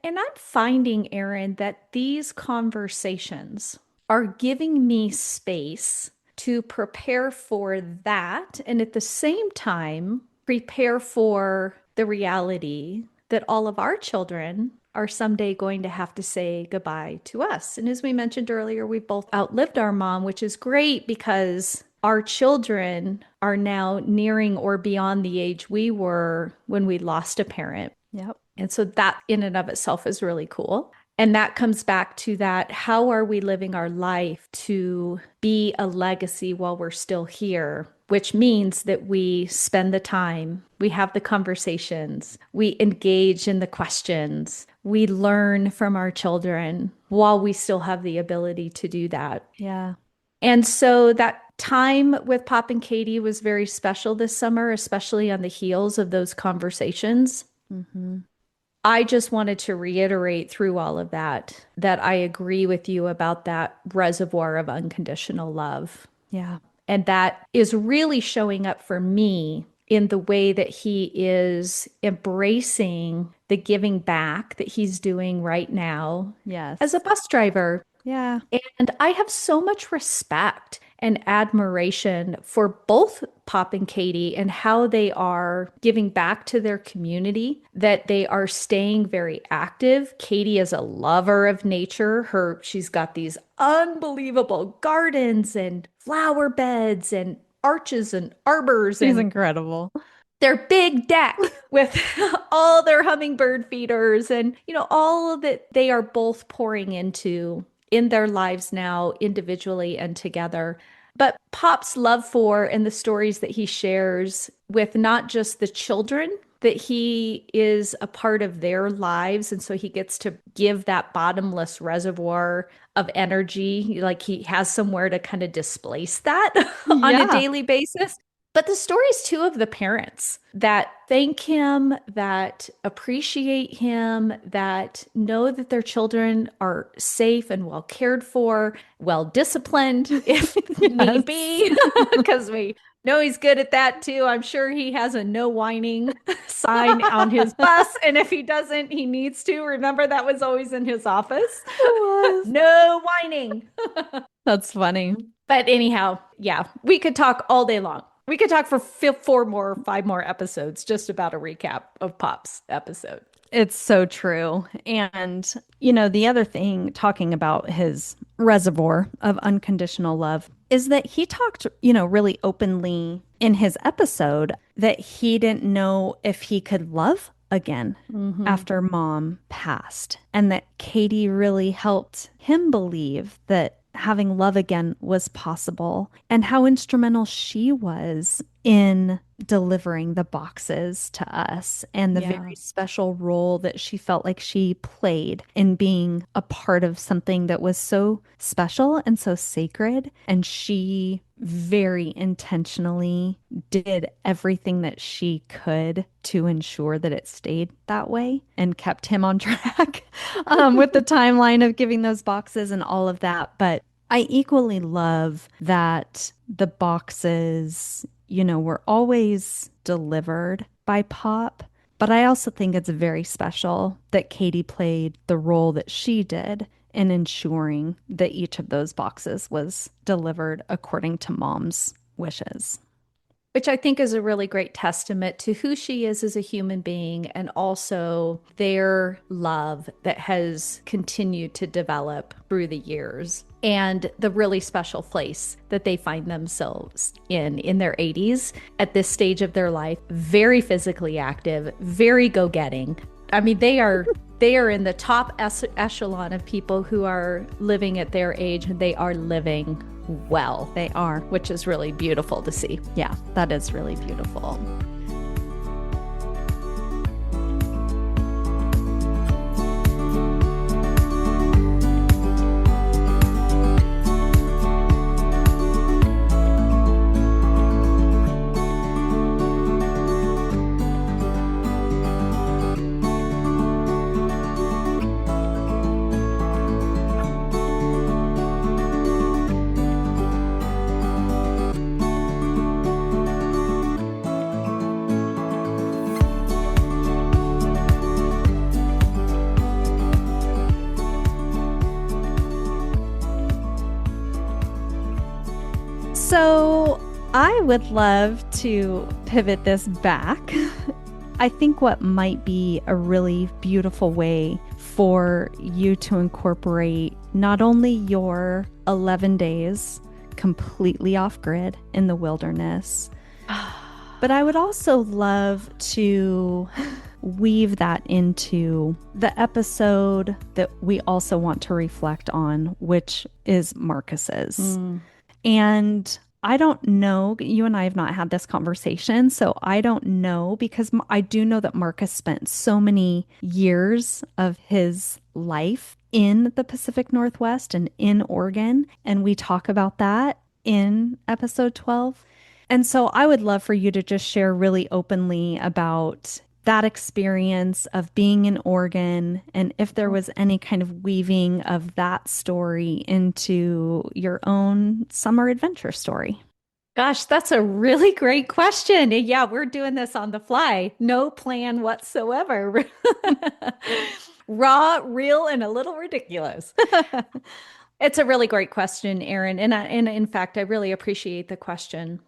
And I'm finding, Erin, that these conversations are giving me space to prepare for that. And at the same time, prepare for the reality that all of our children are someday going to have to say goodbye to us. And as we mentioned earlier, we both outlived our mom, which is great because our children are now nearing or beyond the age we were when we lost a parent. Yep. And so that in and of itself is really cool. And that comes back to that, how are we living our life to be a legacy while we're still here? Which means that we spend the time, we have the conversations, we engage in the questions, we learn from our children while we still have the ability to do that. Yeah. And so that time with Pop and Katie was very special this summer, especially on the heels of those conversations. Hmm. I just wanted to reiterate through all of that that I agree with you about that reservoir of unconditional love. Yeah. And that is really showing up for me in the way that he is embracing the giving back that he's doing right now as a Yes. bus driver. Yeah. And I have so much respect and admiration for both Pop and Katie and how they are giving back to their community, that they are staying very active. Katie is a lover of nature. She's got these unbelievable gardens and flower beds and arches and arbors She's and incredible. their big deck with all their hummingbird feeders and all that they are both pouring into in their lives now individually and together. But Pop's love for and the stories that he shares with not just the children, that he is a part of their lives and so he gets to give that bottomless reservoir of energy, like he has somewhere to kind of displace that on a Yeah. daily basis. But the stories too of the parents that thank him, that appreciate him, that know that their children are safe and well cared for, well disciplined if need Yes. be, because we know he's good at that too. I'm sure he has a no whining sign on his bus. And if he doesn't, he needs to. Remember, that was always in his office. It was. No whining. That's funny. But anyhow, yeah, we could talk all day long. We could talk for 5 more episodes just about a recap of Pop's episode. It's so true. And, the other thing, talking about his reservoir of unconditional love, is that he talked, really openly in his episode that he didn't know if he could love again Hmm. after mom passed, and that Katie really helped him believe that having love again was possible, and how instrumental she was in delivering the boxes to us, and the Yeah. very special role that she felt like she played in being a part of something that was so special and so sacred. And she very intentionally did everything that she could to ensure that it stayed that way and kept him on track with the timeline of giving those boxes and all of that. But I equally love that the boxes, were always delivered by Pop. But I also think it's very special that Katie played the role that she did in ensuring that each of those boxes was delivered according to mom's wishes. which I think is a really great testament to who she is as a human being and also their love that has continued to develop through the years and the really special place that they find themselves in their 80s at this stage of their life, very physically active, very go-getting. I mean, they are in the top echelon of people who are living at their age, and they are living well. They are. Which is really beautiful to see. Yeah, that is really beautiful. So I would love to pivot this back. I think what might be a really beautiful way for you to incorporate not only your 11 days completely off grid in the wilderness, but I would also love to weave that into the episode that we also want to reflect on, which is Marcus's. And I don't know, you and I have not had this conversation, so I don't know because I do know that Marcus spent so many years of his life in the Pacific Northwest and in Oregon, and we talk about that in episode 12. And so I would love for you to just share really openly about that experience of being in Oregon and if there was any kind of weaving of that story into your own summer adventure story. Gosh, that's a really great question. And yeah, we're doing this on the fly. No plan whatsoever. Raw, real, and a little ridiculous. It's a really great question, Erin. And in fact, I really appreciate the question.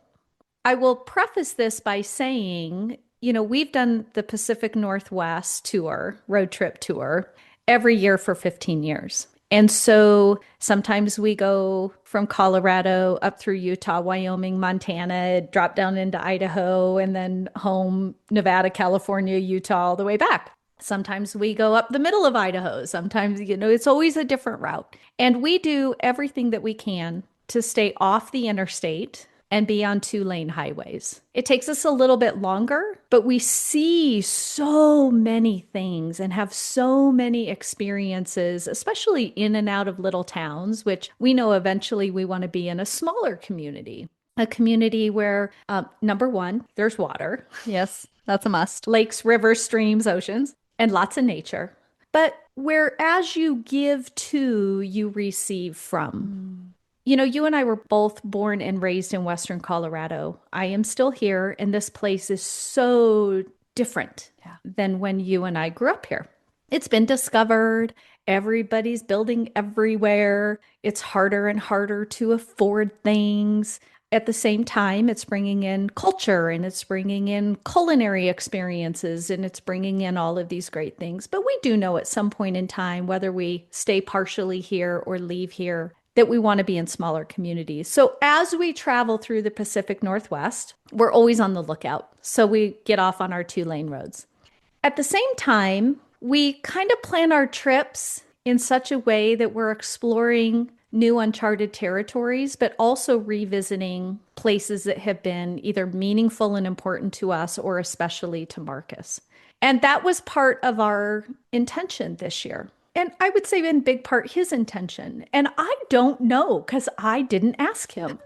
I will preface this by saying, we've done the Pacific Northwest tour, road trip tour, every year for 15 years. And so sometimes we go from Colorado up through Utah, Wyoming, Montana, drop down into Idaho, and then home, Nevada, California, Utah, all the way back. Sometimes we go up the middle of Idaho. Sometimes, it's always a different route. And we do everything that we can to stay off the interstate and be on 2-lane highways. It takes us a little bit longer, but we see so many things and have so many experiences, especially in and out of little towns, which we know eventually we want to be in a smaller community. A community where, number one, there's water. Yes, that's a must. Lakes, rivers, streams, oceans, and lots of nature. But where as you give to, you receive from. You and I were both born and raised in Western Colorado. I am still here, and this place is so different than when you and I grew up here. It's been discovered. Everybody's building everywhere. It's harder and harder to afford things. At the same time, it's bringing in culture and it's bringing in culinary experiences and it's bringing in all of these great things. But we do know at some point in time, whether we stay partially here or leave here, that we want to be in smaller communities. So as we travel through the Pacific Northwest, we're always on the lookout. So we get off on our 2-lane roads. At the same time, we kind of plan our trips in such a way that we're exploring new uncharted territories, but also revisiting places that have been either meaningful and important to us or especially to Marcus. And that was part of our intention this year. And I would say in big part his intention. And I don't know, because I didn't ask him,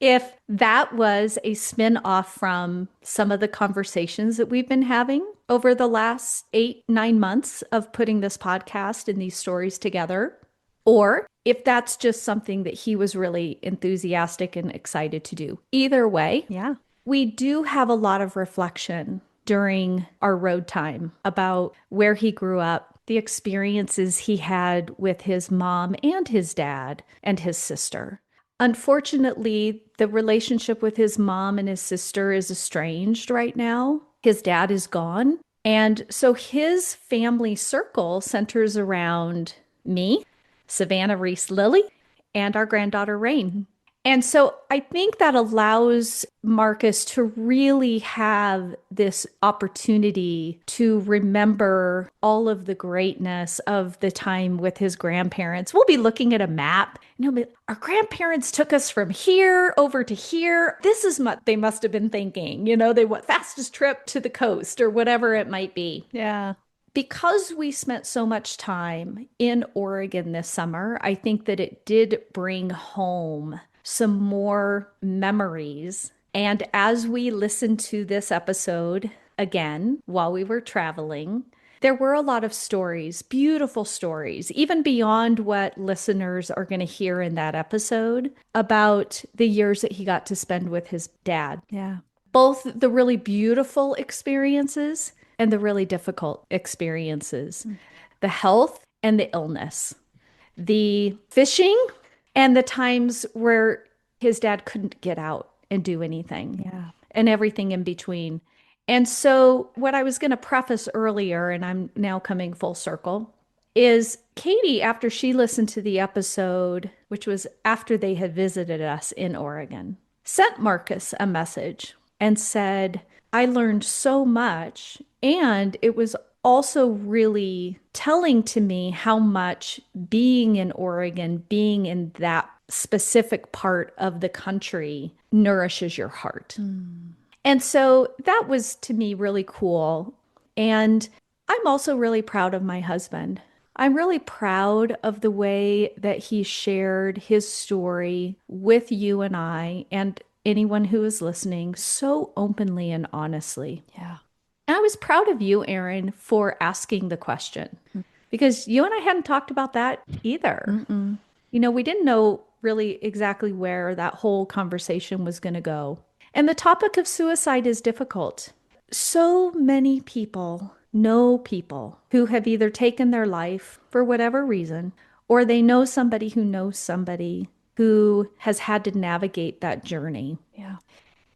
if that was a spin-off from some of the conversations that we've been having over the last 8-9 months of putting this podcast and these stories together, or if that's just something that he was really enthusiastic and excited to do. Either way, we do have a lot of reflection during our road time about where he grew up, the experiences he had with his mom and his dad and his sister. Unfortunately, the relationship with his mom and his sister is estranged right now. His dad is gone. And so his family circle centers around me, Savannah Reese Lilly, and our granddaughter Rain. And so I think that allows Marcus to really have this opportunity to remember all of the greatness of the time with his grandparents. We'll be looking at a map and he'll be, our grandparents took us from here over to here. This is what they must have been thinking. They went fastest trip to the coast or whatever it might be. Yeah. Because we spent so much time in Oregon this summer, I think that it did bring home some more memories. And as we listened to this episode again while we were traveling, there were a lot of stories, beautiful stories, even beyond what listeners are going to hear in that episode about the years that he got to spend with his dad. Yeah. Both the really beautiful experiences and the really difficult experiences, the health and the illness, the fishing and the times where his dad couldn't get out and do anything, Yeah. and everything in between. And so, what I was going to preface earlier, and I'm now coming full circle, is Katie, after she listened to the episode, which was after they had visited us in Oregon, sent Marcus a message and said, I learned so much. And it was also really telling to me how much being in Oregon, being in that specific part of the country, nourishes your heart. And so that was to me really cool. And I'm also really proud of my husband. I'm really proud of the way that he shared his story with you and I and anyone who is listening so openly and honestly. Yeah. And I was proud of you, Erin, for asking the question because you and I hadn't talked about that either. Mm-mm. We didn't know really exactly where that whole conversation was going to go. And the topic of suicide is difficult. So many people know people who have either taken their life for whatever reason, or they know somebody who knows somebody who has had to navigate that journey. Yeah.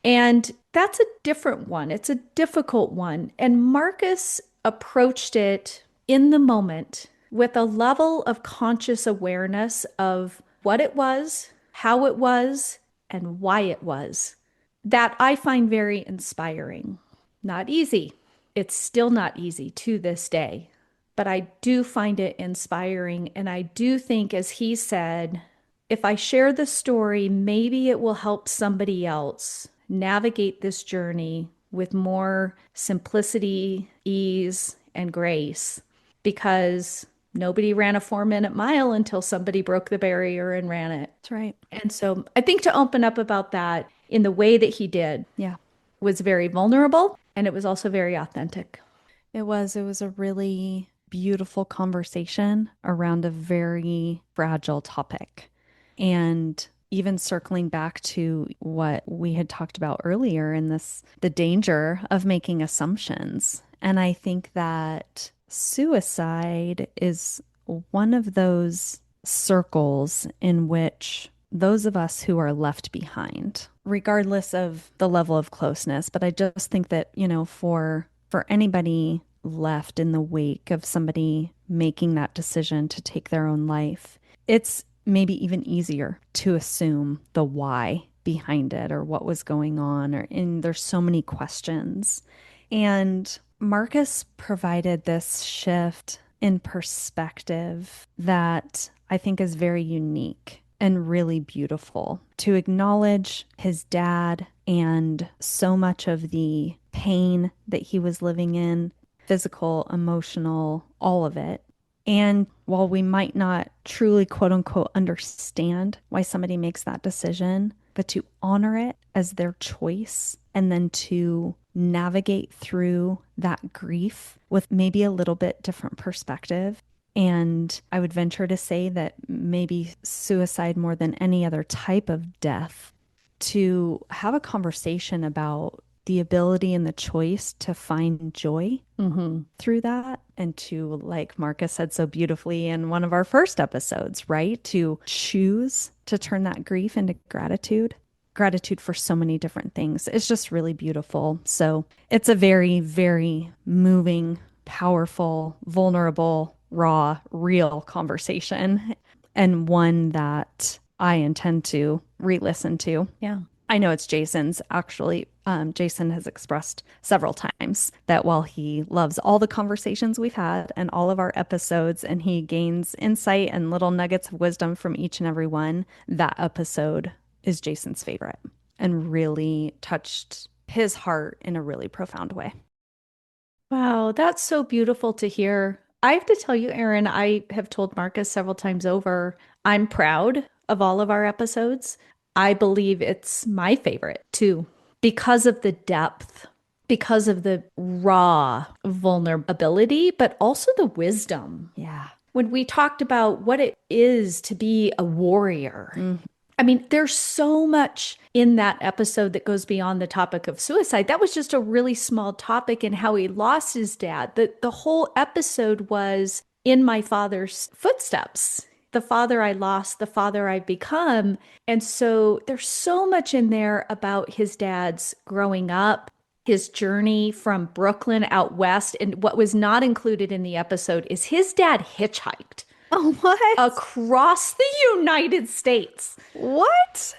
And that's a different one. It's a difficult one. And Marcus approached it in the moment with a level of conscious awareness of what it was, how it was, and why it was that I find very inspiring. Not easy. It's still not easy to this day, but I do find it inspiring. And I do think, as he said, if I share the story, maybe it will help somebody else navigate this journey with more simplicity, ease, and grace because nobody ran a 4-minute mile until somebody broke the barrier and ran it. That's right. And so I think to open up about that in the way that he did Yeah. was very vulnerable and it was also very authentic. It was a really beautiful conversation around a very fragile topic. And even circling back to what we had talked about earlier in this, the danger of making assumptions. And I think that suicide is one of those circles in which those of us who are left behind, regardless of the level of closeness, but I just think that, for anybody left in the wake of somebody making that decision to take their own life, it's maybe even easier to assume the why behind it or what was going on, and there's so many questions. And Marcus provided this shift in perspective that I think is very unique and really beautiful to acknowledge his dad and so much of the pain that he was living in, physical, emotional, all of it. And while we might not truly, quote unquote, understand why somebody makes that decision, but to honor it as their choice and then to navigate through that grief with maybe a little bit different perspective. And I would venture to say that maybe suicide more than any other type of death, to have a conversation about the ability and the choice to find joy Hmm. through that and to, like Marcus said so beautifully in one of our first episodes, right? To choose to turn that grief into gratitude. Gratitude for so many different things. It's just really beautiful. So it's a very, very moving, powerful, vulnerable, raw, real conversation, and one that I intend to re listen to. Yeah. I know it's Jason's actually. Jason has expressed several times that while he loves all the conversations we've had and all of our episodes, and he gains insight and little nuggets of wisdom from each and every one, that episode is Jason's favorite and really touched his heart in a really profound way. Wow, that's so beautiful to hear. I have to tell you, Erin, I have told Marcus several times over, I'm proud of all of our episodes. I believe it's my favorite too, because of the depth, because of the raw vulnerability, but also the wisdom. Yeah. When we talked about what it is to be a warrior, Mm. I mean, there's so much in that episode that goes beyond the topic of suicide. That was just a really small topic in how he lost his dad. The whole episode was in my father's footsteps. The father I lost, the father I've become. And so there's so much in there about his dad's growing up, his journey from Brooklyn out west. And what was not included in the episode is his dad hitchhiked Oh, what? across the United States. What?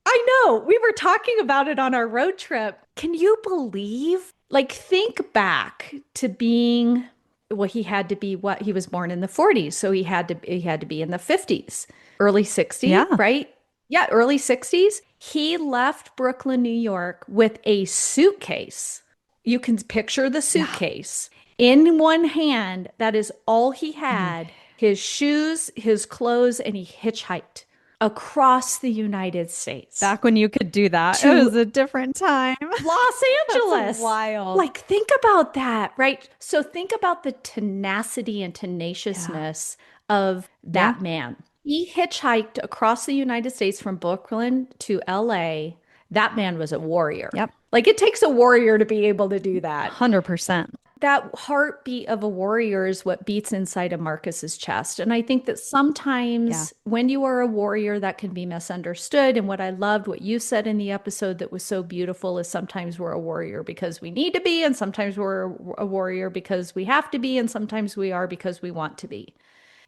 I know. We were talking about it on our road trip. Can you believe? Like, think back to being, well, he had to be what? He was born in the 40s, so he had to be in the 50s, early 60s, Yeah. right? Yeah, early 60s. He left Brooklyn, New York with a suitcase. You can picture the Yeah. suitcase. In one hand, that is all he And he, had, his shoes, his clothes, and he hitchhiked across the United States back when you could do that, it to was a different time. Los That's Angeles. wild. Like, think about that, right? So, think about the tenacity and Yeah. tenaciousness of Yeah. that man. He hitchhiked across the United States from Brooklyn to LA. That man was a warrior. Yep. Like, it takes a warrior to be able to do that. 100%. That heartbeat of a warrior is what beats inside of Marcus's chest. And I think that Yeah. sometimes when you are a warrior, that can be misunderstood. And what I loved, what you said in the episode that was so beautiful, is sometimes we're a warrior because we need to be, and sometimes we're a warrior because we have to be, and sometimes we are because we want to be.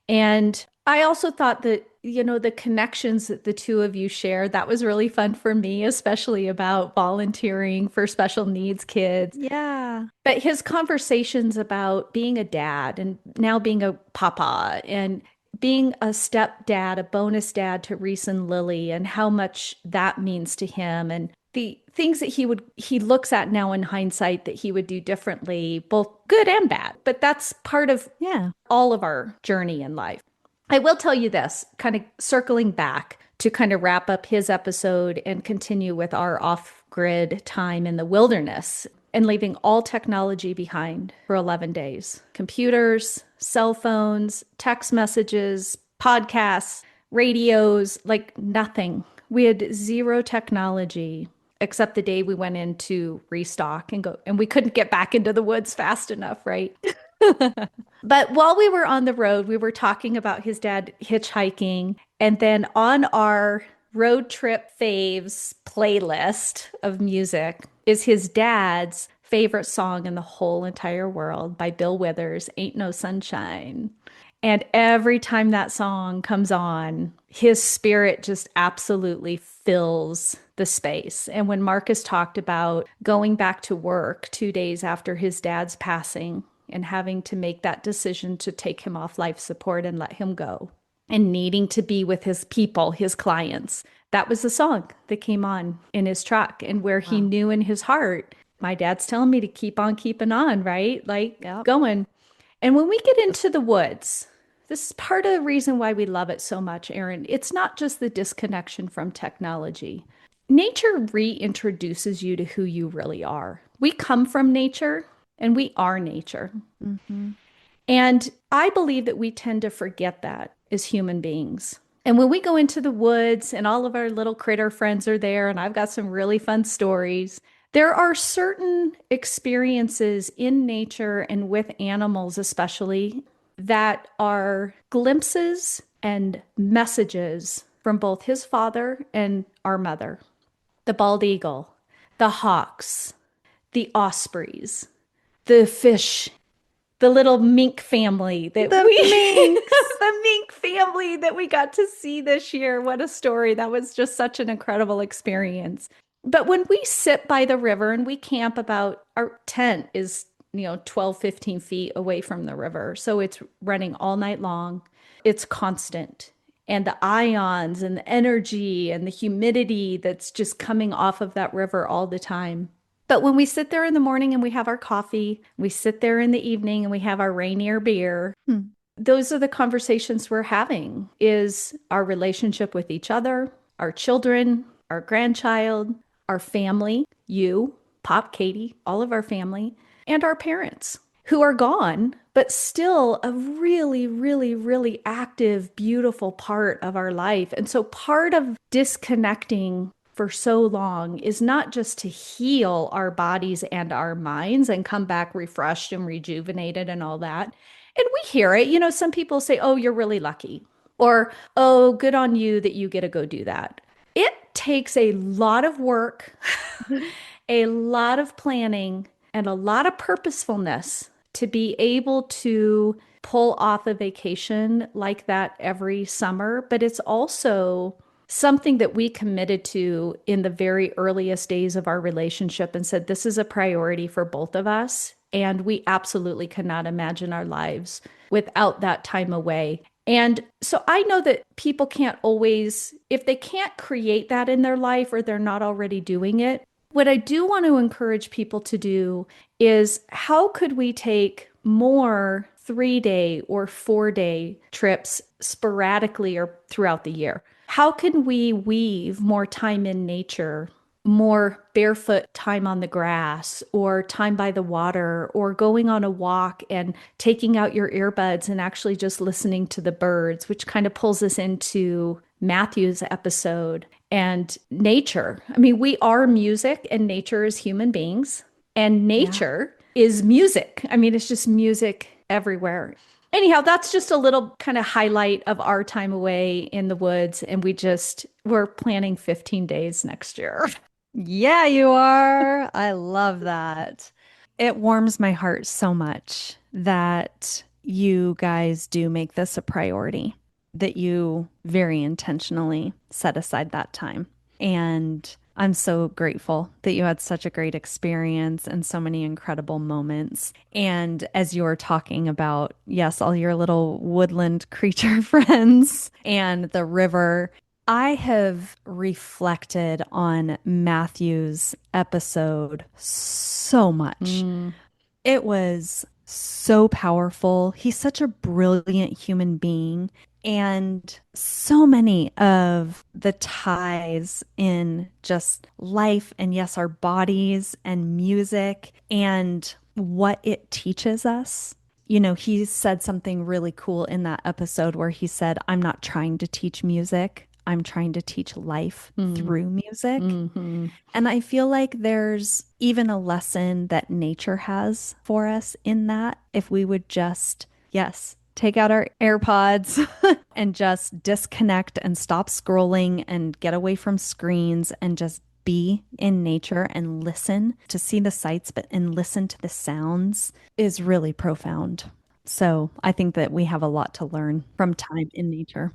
And I also thought that, the connections that the two of you shared, that was really fun for me, especially about volunteering for special needs kids. Yeah. But his conversations about being a dad and now being a papa and being a stepdad, a bonus dad to Reese and Lily, and how much that means to him, and the things that he looks at now in hindsight that he would do differently, both good and bad. But that's part of Yeah. all of our journey in life. I will tell you this, kind of circling back to kind of wrap up his episode and continue with our off grid time in the wilderness and leaving all technology behind for 11 days. Computers, cell phones, text messages, podcasts, radios, like nothing. We had zero technology except the day we went in to restock and go, and we couldn't get back into the woods fast enough, right? But while we were on the road, we were talking about his dad hitchhiking. And then on our road trip faves playlist of music is his dad's favorite song in the whole entire world by Bill Withers, Ain't No Sunshine. And every time that song comes on, his spirit just absolutely fills the space. And when Marcus talked about going back to work 2 days after his dad's passing and having to make that decision to take him off life support and let him go, and needing to be with his people, his clients, that was the song that came on in his truck, and where he Wow. knew in his heart, my dad's telling me to keep on keeping on, right? Like Yep. going. And when we get into the woods, this is part of the reason why we love it so much, Erin. It's not just the disconnection from technology. Nature reintroduces you to who you really are. We come from nature and we are nature. Hmm. And I believe that we tend to forget that as human beings. And when we go into the woods and all of our little critter friends are there, and I've got some really fun stories, There are certain experiences in nature and with animals, especially, that are glimpses and messages from both his father and our mother. The bald eagle, the hawks, the ospreys, the fish, the little mink family that The minx. the mink family that we got to see this year. What a story. That was just such an incredible experience. But when we sit by the river and we camp about, our tent is, 12, 15 feet away from the river. So it's running all night long. It's constant. And the ions and the energy and the humidity that's just coming off of that river all the time. But when we sit there in the morning and we have our coffee, we sit there in the evening and we have our Rainier beer, Hmm. those are the conversations we're having is our relationship with each other, our children, our grandchild, our family, you, Pop, Katie, all of our family, and our parents who are gone, but still a really, really, really active, beautiful part of our life. And so part of disconnecting for so long is not just to heal our bodies and our minds and come back refreshed and rejuvenated and all that. And we hear it. Some people say, oh, you're really lucky. Or, oh, good on you that you get to go do that. It takes a lot of work, a lot of planning, and a lot of purposefulness to be able to pull off a vacation like that every summer. But it's also something that we committed to in the very earliest days of our relationship and said, this is a priority for both of us. And we absolutely cannot imagine our lives without that time away. And so I know that people can't always, if they can't create that in their life or they're not already doing it, what I do want to encourage people to do is how could we take more 3 day or 4 day trips sporadically or throughout the year? How can we weave more time in nature, more barefoot time on the grass, or time by the water, or going on a walk and taking out your earbuds and actually just listening to the birds, which kind of pulls us into Matthew's episode and nature. I mean, we are music and nature is human beings, and Yeah. nature is music. I mean, it's just music everywhere. Anyhow, that's just a little kind of highlight of our time away in the woods. And we're planning 15 days next year. Yeah, you are. I love that. It warms my heart so much that you guys do make this a priority, that you very intentionally set aside that time. And I'm so grateful that you had such a great experience and so many incredible moments. And as you were talking about, yes, all your little woodland creature friends and the river, I have reflected on Matthew's episode so much. Mm, It was so powerful. He's such a brilliant human being. And so many of the ties in just life and, yes, our bodies and music and what it teaches us. He said something really cool in that episode where he said, I'm not trying to teach music. I'm trying to teach life mm, through music. hmm. And I feel like there's even a lesson that nature has for us in that if we would just, yes, take out our AirPods and just disconnect and stop scrolling and get away from screens and just be in nature and listen to see the sights, but and listen to the sounds is really profound. So I think that we have a lot to learn from time in nature.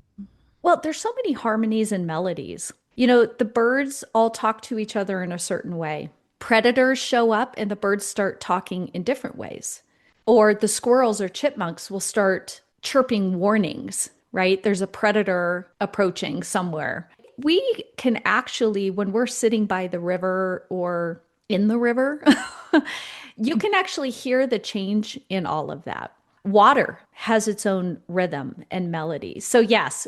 Well, there's so many harmonies and melodies. The birds all talk to each other in a certain way. Predators show up and the birds start talking in different ways. Or the squirrels or chipmunks will start chirping warnings, right? There's a predator approaching somewhere. We can actually, when we're sitting by the river or in the river, you can actually hear the change in all of that. Water has its own rhythm and melody. So yes,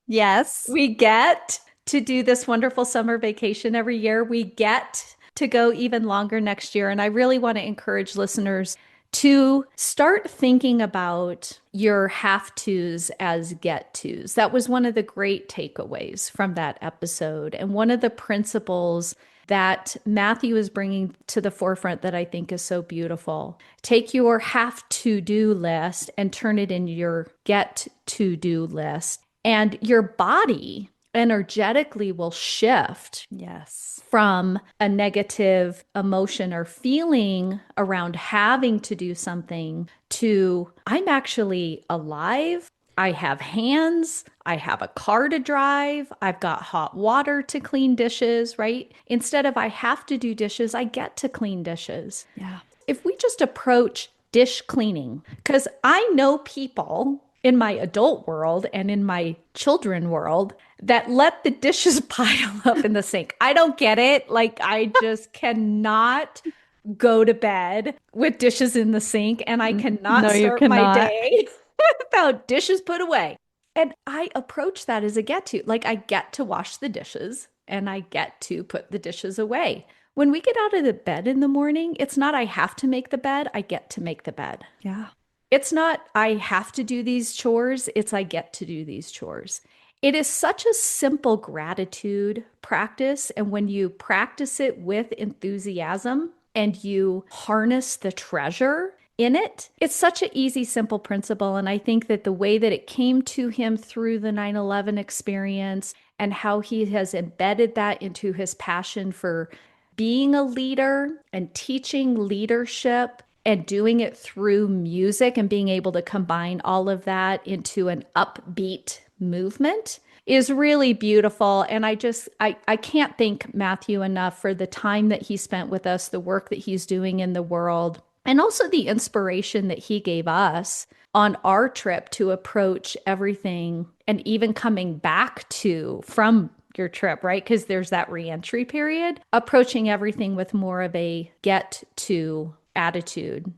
Yes. we get to do this wonderful summer vacation every year. We get to go even longer next year. And I really want to encourage listeners to start thinking about your have tos as get tos. That was one of the great takeaways from that episode. And one of the principles that Matthew is bringing to the forefront that I think is so beautiful. Take your have to do list and turn it into your get to do list. And your body energetically will shift Yes. from a negative emotion or feeling around having to do something to I'm actually alive. I have hands. I have a car to drive. I've got hot water to clean dishes, right? Instead of I have to do dishes, I get to clean dishes. Yeah. If we just approach dish cleaning, because I know people in my adult world and in my children world that let the dishes pile up in the sink. I don't get it. Like, I just cannot go to bed with dishes in the sink, and I cannot No, you start my cannot. day without dishes put away. And I approach that as a get to. Like, I get to wash the dishes and I get to put the dishes away. When we get out of the bed in the morning, it's not I have to make the bed, I get to make the bed. Yeah. It's not I have to do these chores, it's I get to do these chores. It is such a simple gratitude practice. And when you practice it with enthusiasm and you harness the treasure in it, it's such an easy, simple principle. And I think that the way that it came to him through the 9/11 experience and how he has embedded that into his passion for being a leader and teaching leadership and doing it through music and being able to combine all of that into an upbeat movement is really beautiful. And I can't thank Matthew enough for the time that he spent with us, the work that he's doing in the world, and also the inspiration that he gave us on our trip to approach everything and even coming back to from your trip, right? Because there's that reentry period, approaching everything with more of a get to attitude.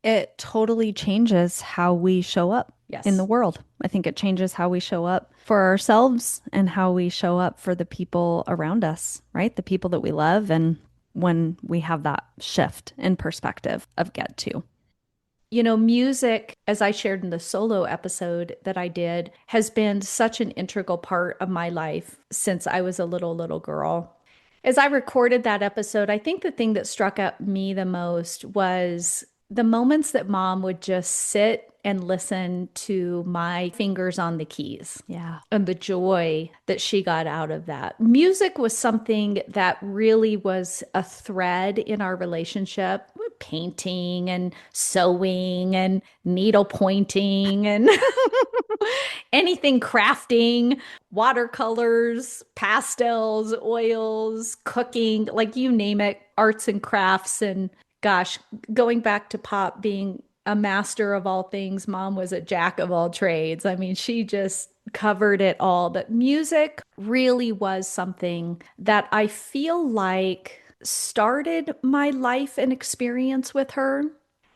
It totally changes how we show up in the Yes. world. I think it changes how we show up for ourselves and how we show up for the people around us, right? The people that we love. And when we have that shift in perspective of get to. You know, music, as I shared in the solo episode that I did, has been such an integral part of my life since I was a little girl. As I recorded that episode, I think the thing that struck at me the most was the moments that mom would just sit and listen to my fingers on the keys Yeah. and the joy that she got out of that. Music was something that really was a thread in our relationship. Painting and sewing and needle pointing and anything crafting, watercolors, pastels, oils, cooking, like you name it, arts and crafts. And gosh, going back to Pop being a master of all things, mom was a jack of all trades. I mean, she just covered it all. But music really was something that I feel like started my life and experience with her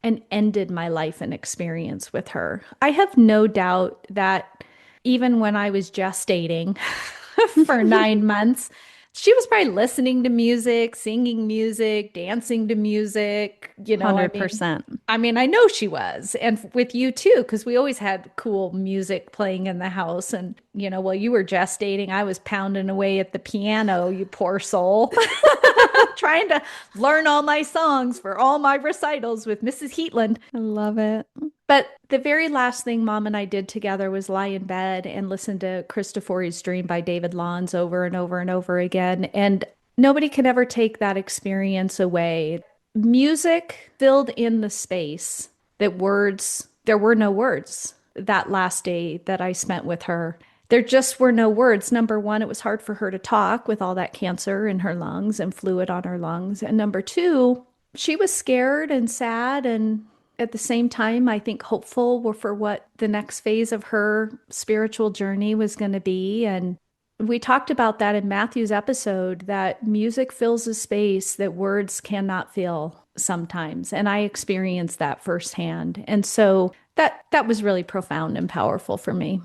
and ended my life and experience with her. I have no doubt that even when I was gestating for 9 months, she was probably listening to music, singing music, dancing to music. I 100%. mean, I know she was. And with you too, because we always had cool music playing in the house. And, while you were gestating, I was pounding away at the piano, you poor soul, trying to learn all my songs for all my recitals with Mrs. Heatland. I love it. But the very last thing mom and I did together was lie in bed and listen to Christopher's Dream by David Lawns over and over and over again. And nobody can ever take that experience away. Music filled in the space that words, there were no words that last day that I spent with her. There just were no words. Number one, it was hard for her to talk with all that cancer in her lungs and fluid on her lungs. And number two, she was scared and sad and at the same time, I think hopeful for what the next phase of her spiritual journey was going to be. And we talked about that in Matthew's episode that music fills a space that words cannot fill sometimes. And I experienced that firsthand. And so that was really profound and powerful for me.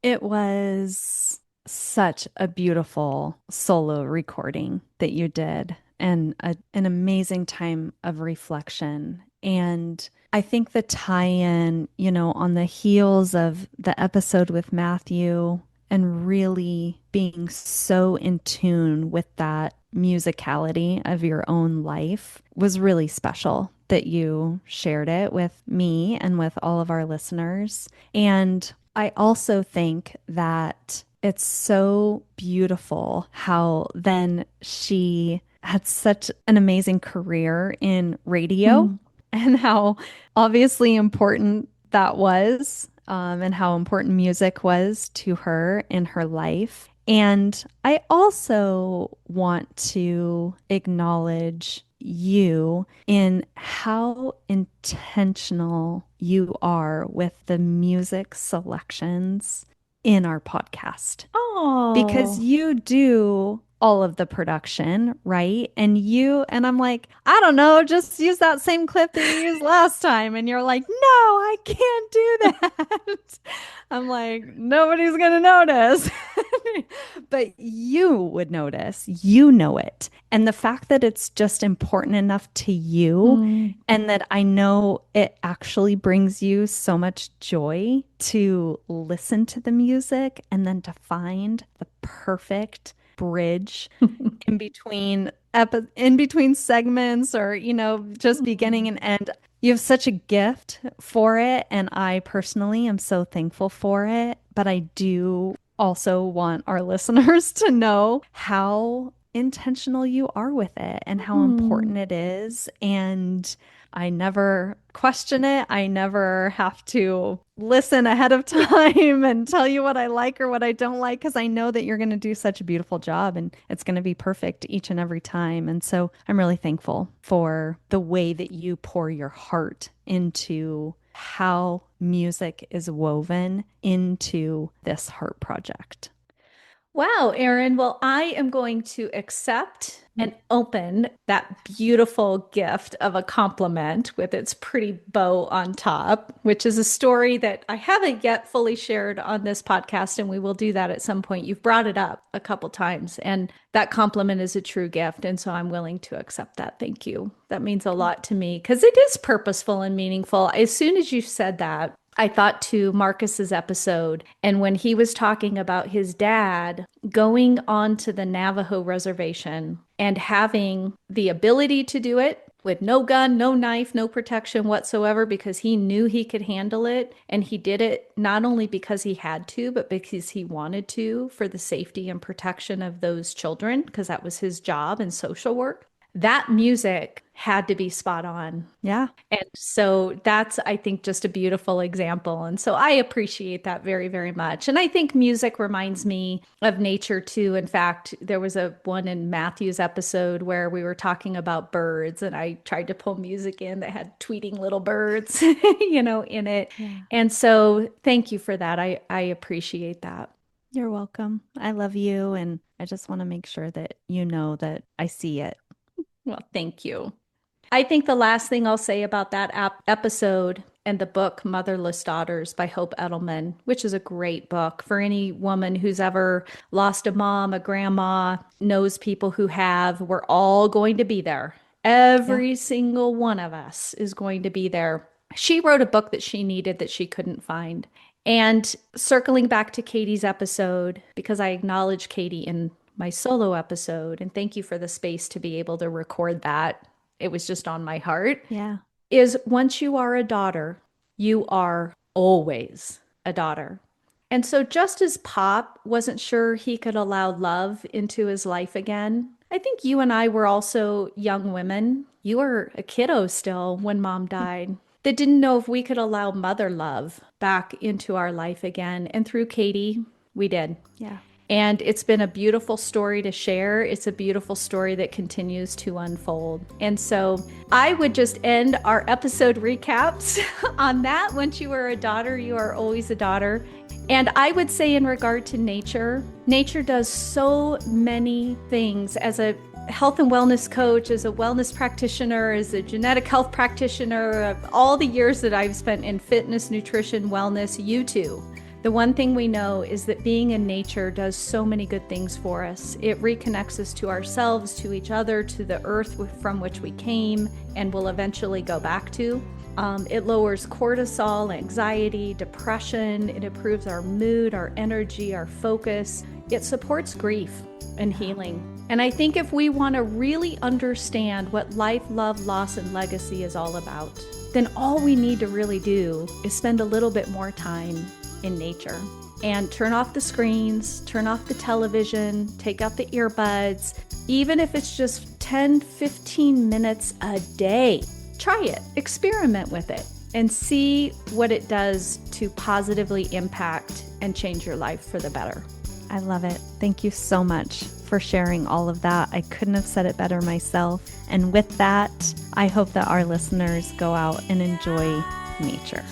It was such a beautiful solo recording that you did and an amazing time of reflection. And I think the tie-in, on the heels of the episode with Matthew and really being so in tune with that musicality of your own life was really special that you shared it with me and with all of our listeners. And I also think that it's so beautiful how then she had such an amazing career in radio Mm. and how obviously important that was, and how important music was to her in her life. And I also want to acknowledge you in how intentional you are with the music selections in our podcast because Oh. you do all of the production, right? And I'm like, I don't know, just use that same clip that you used last time. And you're like, no, I can't do that. I'm like, nobody's gonna notice. But you would notice, you know it. And the fact that it's just important enough to you Mm. and that I know it actually brings you so much joy to listen to the music and then to find the perfect bridge in between segments or just beginning Mm. and end. You have such a gift for it, and I personally am so thankful for it. But I do also want our listeners to know how intentional you are with it and how Mm. important it is. And I never question it. I never have to listen ahead of time and tell you what I like or what I don't like because I know that you're going to do such a beautiful job and it's going to be perfect each and every time. And so I'm really thankful for the way that you pour your heart into how music is woven into this heart project. Wow, Erin. Well, I am going to accept and open that beautiful gift of a compliment with its pretty bow on top, which is a story that I haven't yet fully shared on this podcast, and we will do that at some point. You've brought it up a couple times, and that compliment is a true gift. And so I'm willing to accept that. Thank you. That means a lot to me because it is purposeful and meaningful. As soon as you said that, I thought to Marcus's episode, and when he was talking about his dad going on to the Navajo reservation and having the ability to do it with no gun, no knife, no protection whatsoever, because he knew he could handle it. And he did it not only because he had to, but because he wanted to for the safety and protection of those children, because that was his job and social work. That music had to be spot on. Yeah. And so that's, I think, just a beautiful example. And so I appreciate that very, very much. And I think music reminds me of nature too. In fact, there was a one in Matthew's episode where we were talking about birds, and I tried to pull music in that had tweeting little birds, in it. Yeah. And so thank you for that. I appreciate that. You're welcome. I love you. And I just want to make sure that you know that I see it. Well, thank you. I think the last thing I'll say about that episode and the book Motherless Daughters by Hope Edelman, which is a great book for any woman who's ever lost a mom, a grandma, knows people who have. We're all going to be there. Yeah. Every single one of us is going to be there. She wrote a book that she needed that she couldn't find. And circling back to Katie's episode, because I acknowledge Katie in my solo episode, and thank you for the space to be able to record that. It was just on my heart, Yeah. is once you are a daughter, you are always a daughter. And so, just as Pop wasn't sure he could allow love into his life again, I think you and I were also young women. You were a kiddo still when mom died that didn't know if we could allow mother love back into our life again. And through Katie, we did. Yeah. And it's been a beautiful story to share. It's a beautiful story that continues to unfold. And so I would just end our episode recaps on that. Once you are a daughter, you are always a daughter. And I would say, in regard to nature, nature does so many things. As a health and wellness coach, as a wellness practitioner, as a genetic health practitioner, of all the years that I've spent in fitness, nutrition, wellness, you too. The one thing we know is that being in nature does so many good things for us. It reconnects us to ourselves, to each other, to the earth from which we came and will eventually go back to. It lowers cortisol, anxiety, depression. It improves our mood, our energy, our focus. It supports grief and healing. And I think if we want to really understand what life, love, loss, and legacy is all about, then all we need to really do is spend a little bit more time in nature and turn off the screens, turn off the television, take out the earbuds, even if it's just 10, 15 minutes a day. Try it, experiment with it, and see what it does to positively impact and change your life for the better. I love it. Thank you so much for sharing all of that. I couldn't have said it better myself. And with that, I hope that our listeners go out and enjoy nature.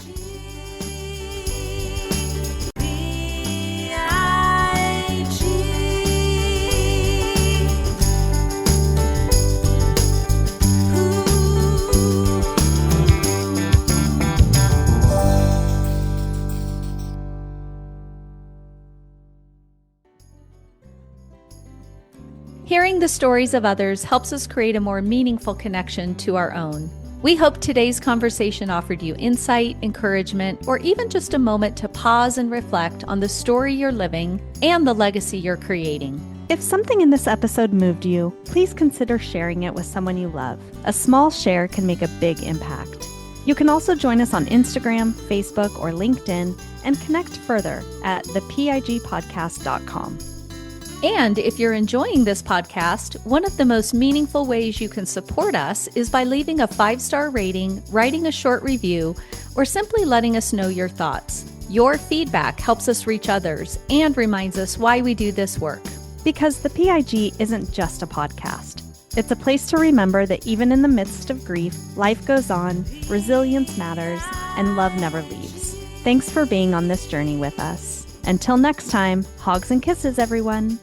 Hearing the stories of others helps us create a more meaningful connection to our own. We hope today's conversation offered you insight, encouragement, or even just a moment to pause and reflect on the story you're living and the legacy you're creating. If something in this episode moved you, please consider sharing it with someone you love. A small share can make a big impact. You can also join us on Instagram, Facebook, or LinkedIn and connect further at thepigpodcast.com. And if you're enjoying this podcast, one of the most meaningful ways you can support us is by leaving a 5-star rating, writing a short review, or simply letting us know your thoughts. Your feedback helps us reach others and reminds us why we do this work. Because the PIG isn't just a podcast. It's a place to remember that even in the midst of grief, life goes on, resilience matters, and love never leaves. Thanks for being on this journey with us. Until next time, hugs and kisses, everyone.